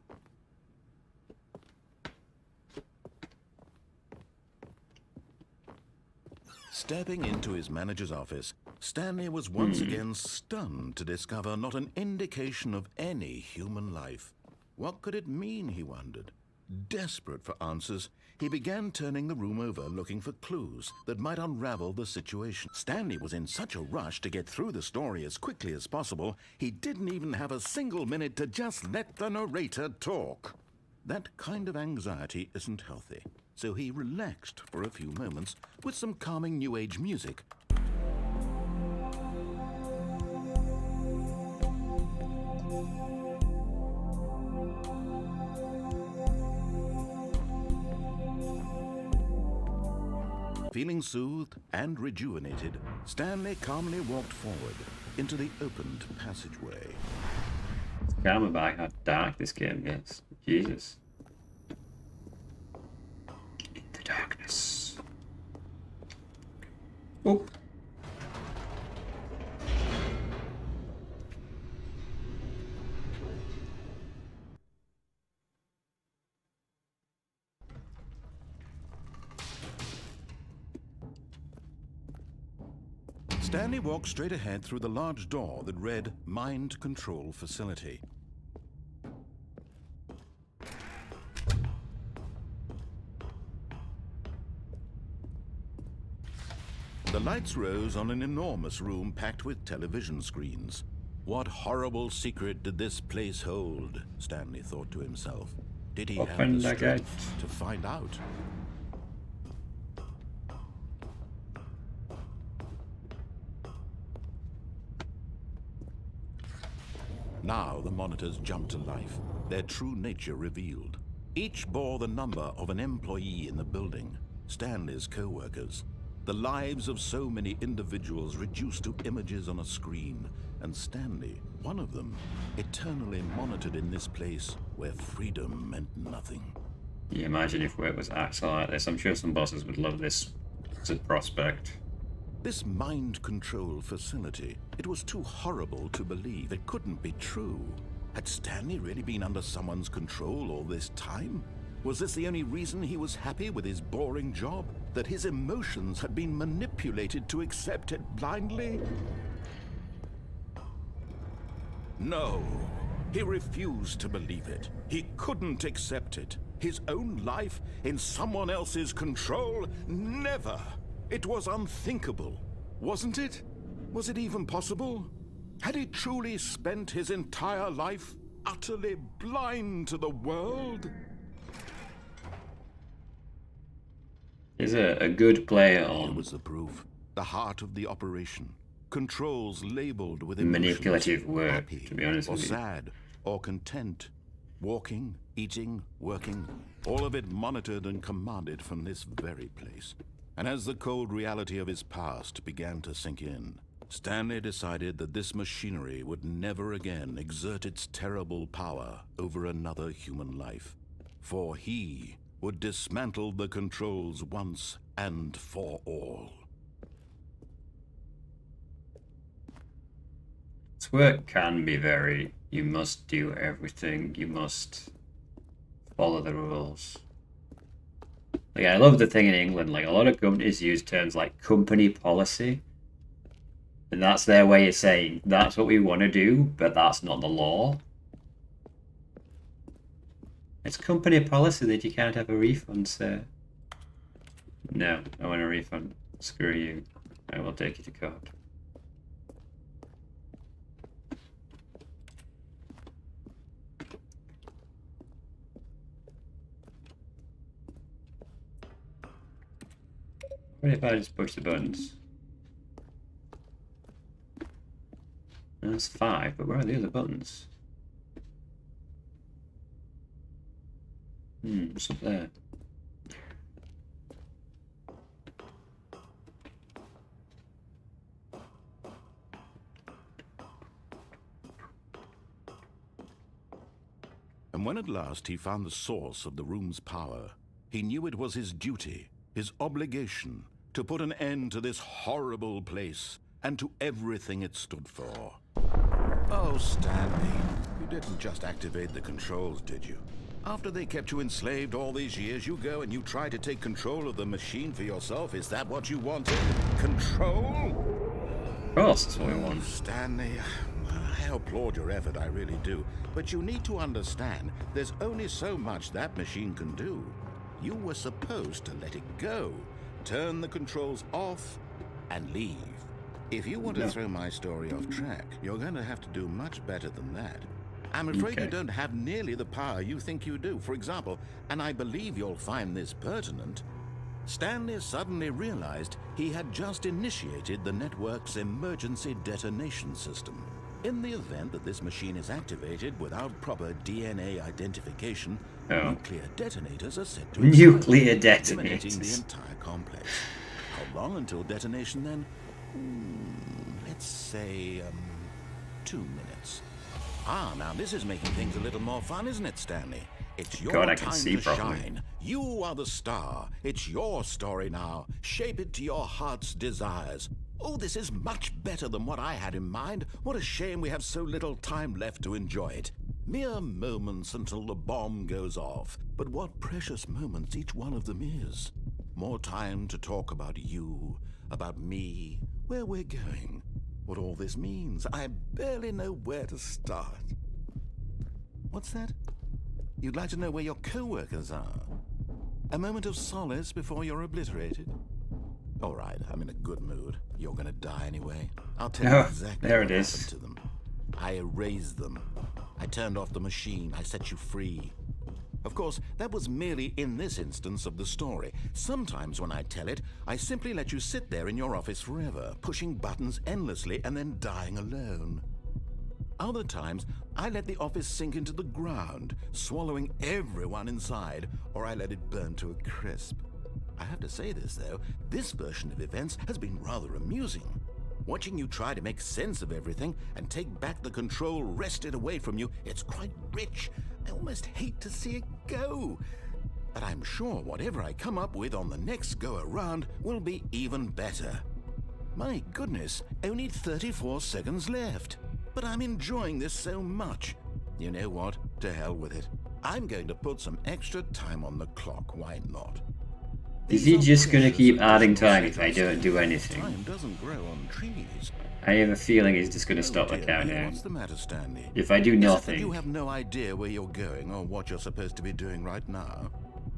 Stepping into his manager's office, Stanley was once again stunned to discover not an indication of any human life. What could it mean, he wondered. Desperate for answers, he began turning the room over looking for clues that might unravel the situation. Stanley was in such a rush to get through the story as quickly as possible, he didn't even have a single minute to just let the narrator talk. That kind of anxiety isn't healthy, so he relaxed for a few moments with some calming New Age music. Feeling soothed and rejuvenated, Stanley calmly walked forward into the opened passageway. Calm about how dark this game gets. Jesus. In the darkness. Oh. Stanley walked straight ahead through the large door that read Mind Control Facility. The lights rose on an enormous room packed with television screens. What horrible secret did this place hold? Stanley thought to himself. Did he have Open the the strength to find out? Now the monitors jumped to life, their true nature revealed. Each bore the number of an employee in the building, Stanley's co-workers. The lives of so many individuals reduced to images on a screen, and Stanley, one of them, eternally monitored in this place where freedom meant nothing. Can you imagine if work was actually like this? I'm sure some bosses would love this as a prospect. This mind control facility, it was too horrible to believe. It couldn't be true. Had Stanley really been under someone's control all this time? Was this the only reason he was happy with his boring job? That his emotions had been manipulated to accept it blindly? No, he refused to believe it. He couldn't accept it. His own life in someone else's control? Never! It was unthinkable, wasn't it? Was it even possible? Had he truly spent his entire life utterly blind to the world? He's a good player Here on was the proof. The heart of the operation. Controls labeled with emotions. manipulative work, Happy, to be honest or with you. sad, or content. Walking, eating, working, all of it monitored and commanded from this very place. And as the cold reality of his past began to sink in, Stanley decided that this machinery would never again exert its terrible power over another human life. For he would dismantle the controls once and for all. This work can be very, you must do everything, you must follow the rules. Like, I love the thing in England, like a lot of companies use terms like company policy, and that's their way of saying that's what we want to do, but that's not the law. It's company policy that you can't have a refund, sir. No, I want a refund. Screw you. I will take you to court. What if I just push the buttons? That's 5, but where are the other buttons? What's up there? And when at last he found the source of the room's power, he knew it was his duty, his obligation, to put an end to this horrible place and to everything it stood for. Oh, Stanley, you didn't just activate the controls, did you? After they kept you enslaved all these years, you go and you try to take control of the machine for yourself. Is that what you wanted? Control? Of course, that's what we want. Stanley, I applaud your effort, I really do. But you need to understand, there's only so much that machine can do. You were supposed to let it go, turn the controls off, and leave. If you want to throw my story off track, you're going to have to do much better than that. I'm afraid you don't have nearly the power you think you do. For example, and I believe you'll find this pertinent, Stanley suddenly realized he had just initiated the network's emergency detonation system. In the event that this machine is activated without proper DNA identification, nuclear detonators are set to nuclear detonate, eliminating the detonators. entire complex. How long until detonation then? Let's say 2 minutes. Now this is making things a little more fun, isn't it, Stanley? It's your God, I time can see to properly. shine. You are the star. It's your story now. Shape it to your heart's desires. Oh, this is much better than what I had in mind. What a shame we have so little time left to enjoy it. Mere moments until the bomb goes off. But what precious moments each one of them is. More time to talk about you, about me, where we're going, what all this means. I barely know where to start. What's that? You'd like to know where your co-workers are? A moment of solace before you're obliterated? All right, I'm in a good mood. You're gonna die anyway. I'll tell you exactly there what it is. happened to them. I erased them. I turned off the machine. I set you free. Of course, that was merely in this instance of the story. Sometimes when I tell it, I simply let you sit there in your office forever, pushing buttons endlessly and then dying alone. Other times, I let the office sink into the ground, swallowing everyone inside, or I let it burn to a crisp. I have to say this, though, this version of events has been rather amusing. Watching you try to make sense of everything and take back the control wrested away from you, it's quite rich. I almost hate to see it go. But I'm sure whatever I come up with on the next go-around will be even better. My goodness, only 34 seconds left. But I'm enjoying this so much. You know what? To hell with it. I'm going to put some extra time on the clock. Why not? Is he just going to keep adding time if I don't do anything? Time doesn't grow on trees. I have a feeling he's just going to stop the Dear me, countdown. what's the matter, Stanley? If I do Is it that nothing, you have no idea where you're going or what you're supposed to be doing right now?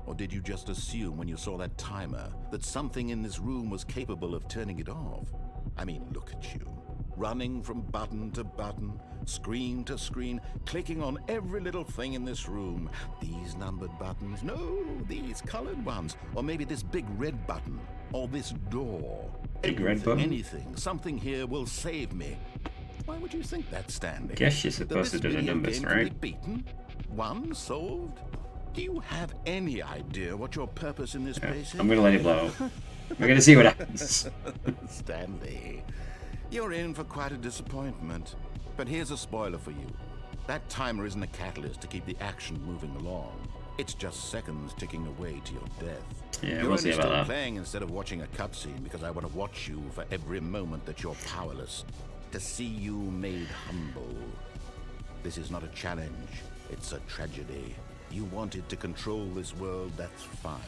Or did you just assume when you saw that timer that something in this room was capable of turning it off? I mean, look at you. Running from button to button, screen to screen, clicking on every little thing in this room. These numbered buttons, no, these colored ones. Or maybe this big red button, or this door. Big red button? Anything, something here will save me. Why would you think that, Stanley? guess you're That supposed to this do the video numbers, game can right? be beaten? One solved? Do you have any idea what your purpose in this place is? I'm going to let it blow up. We're going to see what happens. Stanley, you're in for quite a disappointment. But here's a spoiler for you. That timer isn't a catalyst to keep the action moving along. It's just seconds ticking away to your death. Yeah, You're we'll see only about still that. playing instead of watching a cutscene because I want to watch you for every moment that you're powerless. To see you made humble. This is not a challenge. It's a tragedy. You wanted to control this world, that's fine.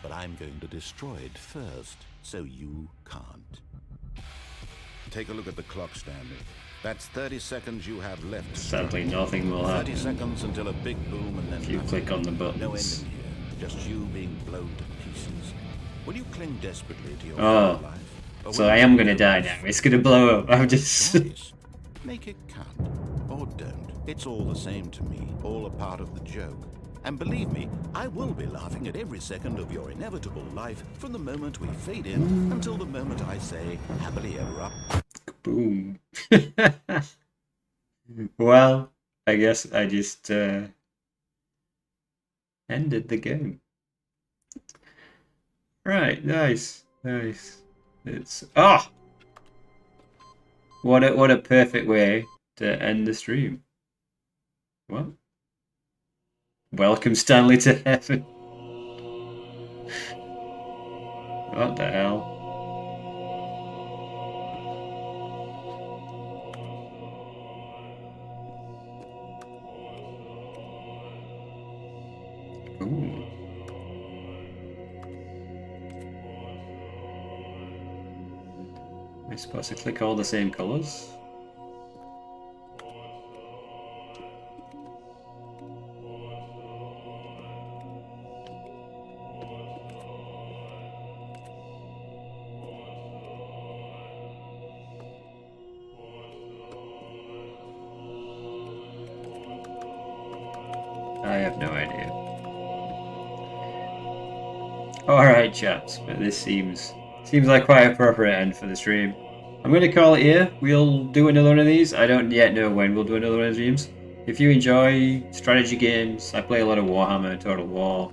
But I'm going to destroy it first, so you can't. Take a look at the clock, Stanley. That's 30 seconds you have left. Sadly, nothing will 30 happen seconds until a big boom and then if you nothing. click on the No buttons. ending here, just you being blown to pieces. Will you cling desperately to your Oh, life? Or so will I you am take going to a die risk? now. It's going to blow up. I'm just... Choice. Make it count. Or don't. It's all the same to me. All a part of the joke. And believe me, I will be laughing at every second of your inevitable life from the moment we fade in until the moment I say happily ever after. Boom. Well, I guess I just ended the game. Right, nice, nice. It's what a perfect way to end the stream. What? Welcome Stanley to heaven. What the hell? Ooh. Am I supposed to click all the same colors? I have no idea. Alright, chaps, but this seems like quite a appropriate end for the stream. I'm going to call it here. We'll do another one of these. I don't yet know when we'll do another one of these. If you enjoy strategy games, I play a lot of Warhammer, Total War,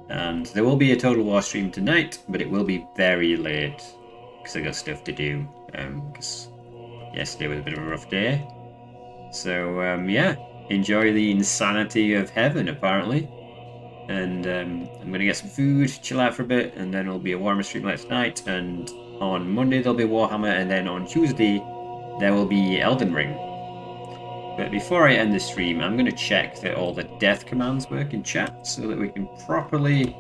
and there will be a Total War stream tonight, but it will be very late because I got stuff to do. Because yesterday was a bit of a rough day. So yeah, enjoy the insanity of heaven apparently. And I'm going to get some food, chill out for a bit, and then it'll be a Warhammer stream next night. And on Monday there'll be Warhammer, and then on Tuesday there will be Elden Ring. But before I end the stream, I'm going to check that all the death commands work in chat, so that we can properly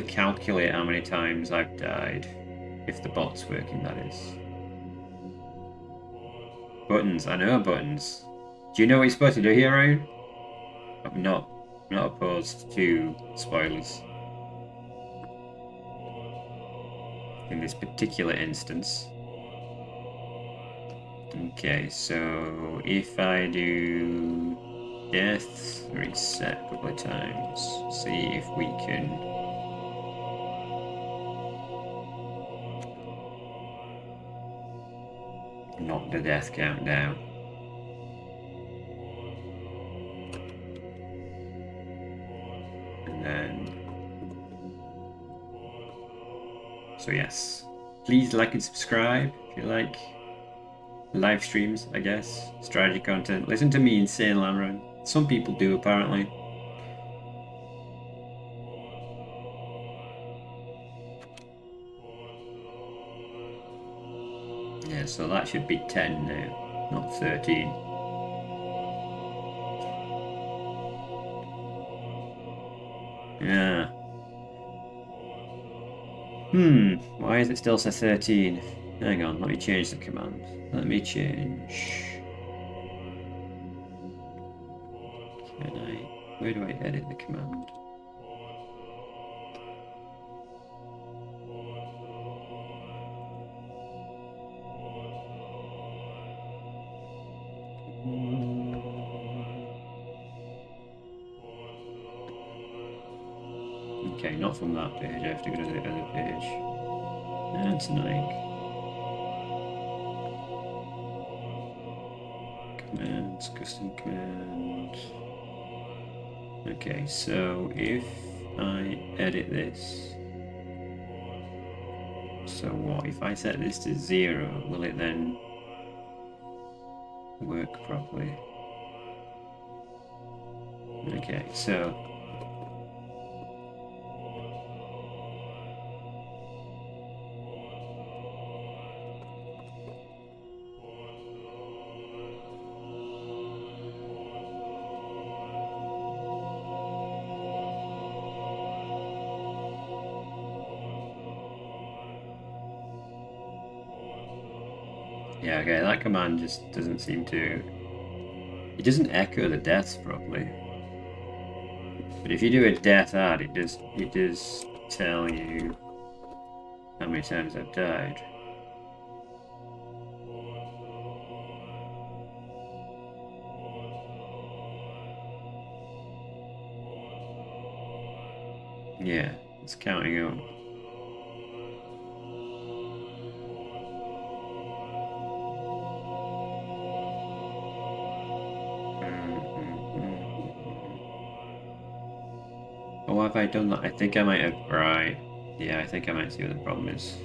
calculate how many times I've died, if the bot's working, that is. Buttons, I know buttons. Do you know what you're supposed to do here, Ryan? I'm not opposed to spoilers in this particular instance. Okay, so if I do death, reset a couple of times, see if we can knock the death count down. And then, so yes, please like and subscribe if you like live streams, I guess, strategy content. Listen to me insane land run. Some people do apparently. Yeah, so that should be 10 now, not 13. Yeah. Why is it still say 13? Hang on, let me change the command. Let me change. Can I? Where do I edit the command? Okay, not from that page. I have to go to the other page. That's annoying. Commands, custom command. Okay, so if I edit this, so what? If I set this to 0, will it then work properly? Okay, so yeah, okay, that command just doesn't seem to... It doesn't echo the deaths properly. But if you do a death add, it does tell you how many times I've died. Yeah, it's counting up. Oh, have I done that? I think I might have. Right. Yeah, I think I might see what the problem is.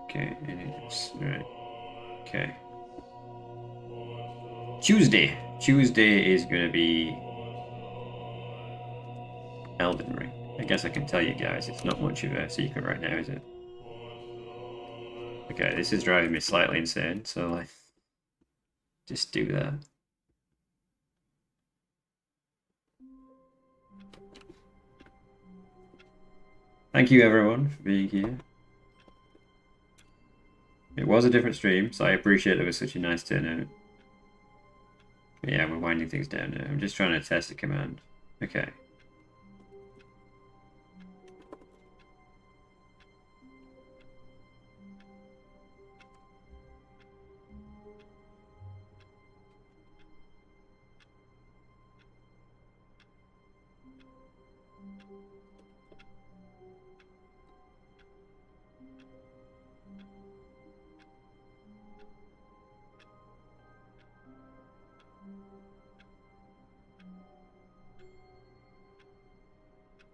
Okay, it's right. Okay. Tuesday. Tuesday is going to be Elden Ring. I guess I can tell you guys, it's not much of a secret right now, is it? Okay, this is driving me slightly insane, so like, just do that. Thank you everyone for being here. It was a different stream, so I appreciate it was such a nice turnout. But yeah, we're winding things down now. I'm just trying to test the command. Okay.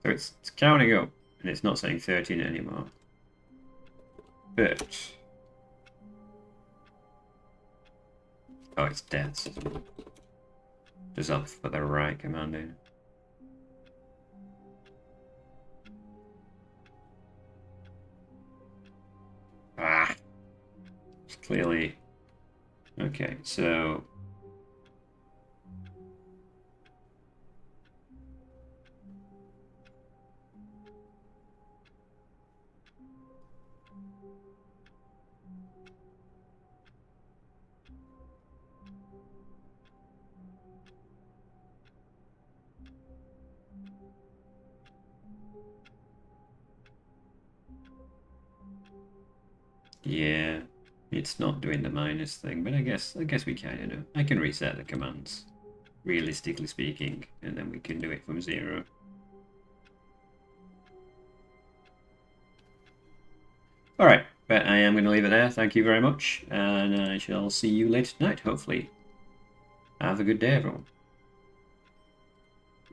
So it's counting up, and it's not saying 13 anymore. But... oh, it's deaths. Just have to put the right command in. Ah! It's clearly... okay, so... yeah, it's not doing the minus thing, but I guess we kind of know. I can reset the commands, realistically speaking, and then we can do it from 0. Alright, but I am going to leave it there. Thank you very much, and I shall see you later tonight, hopefully. Have a good day, everyone.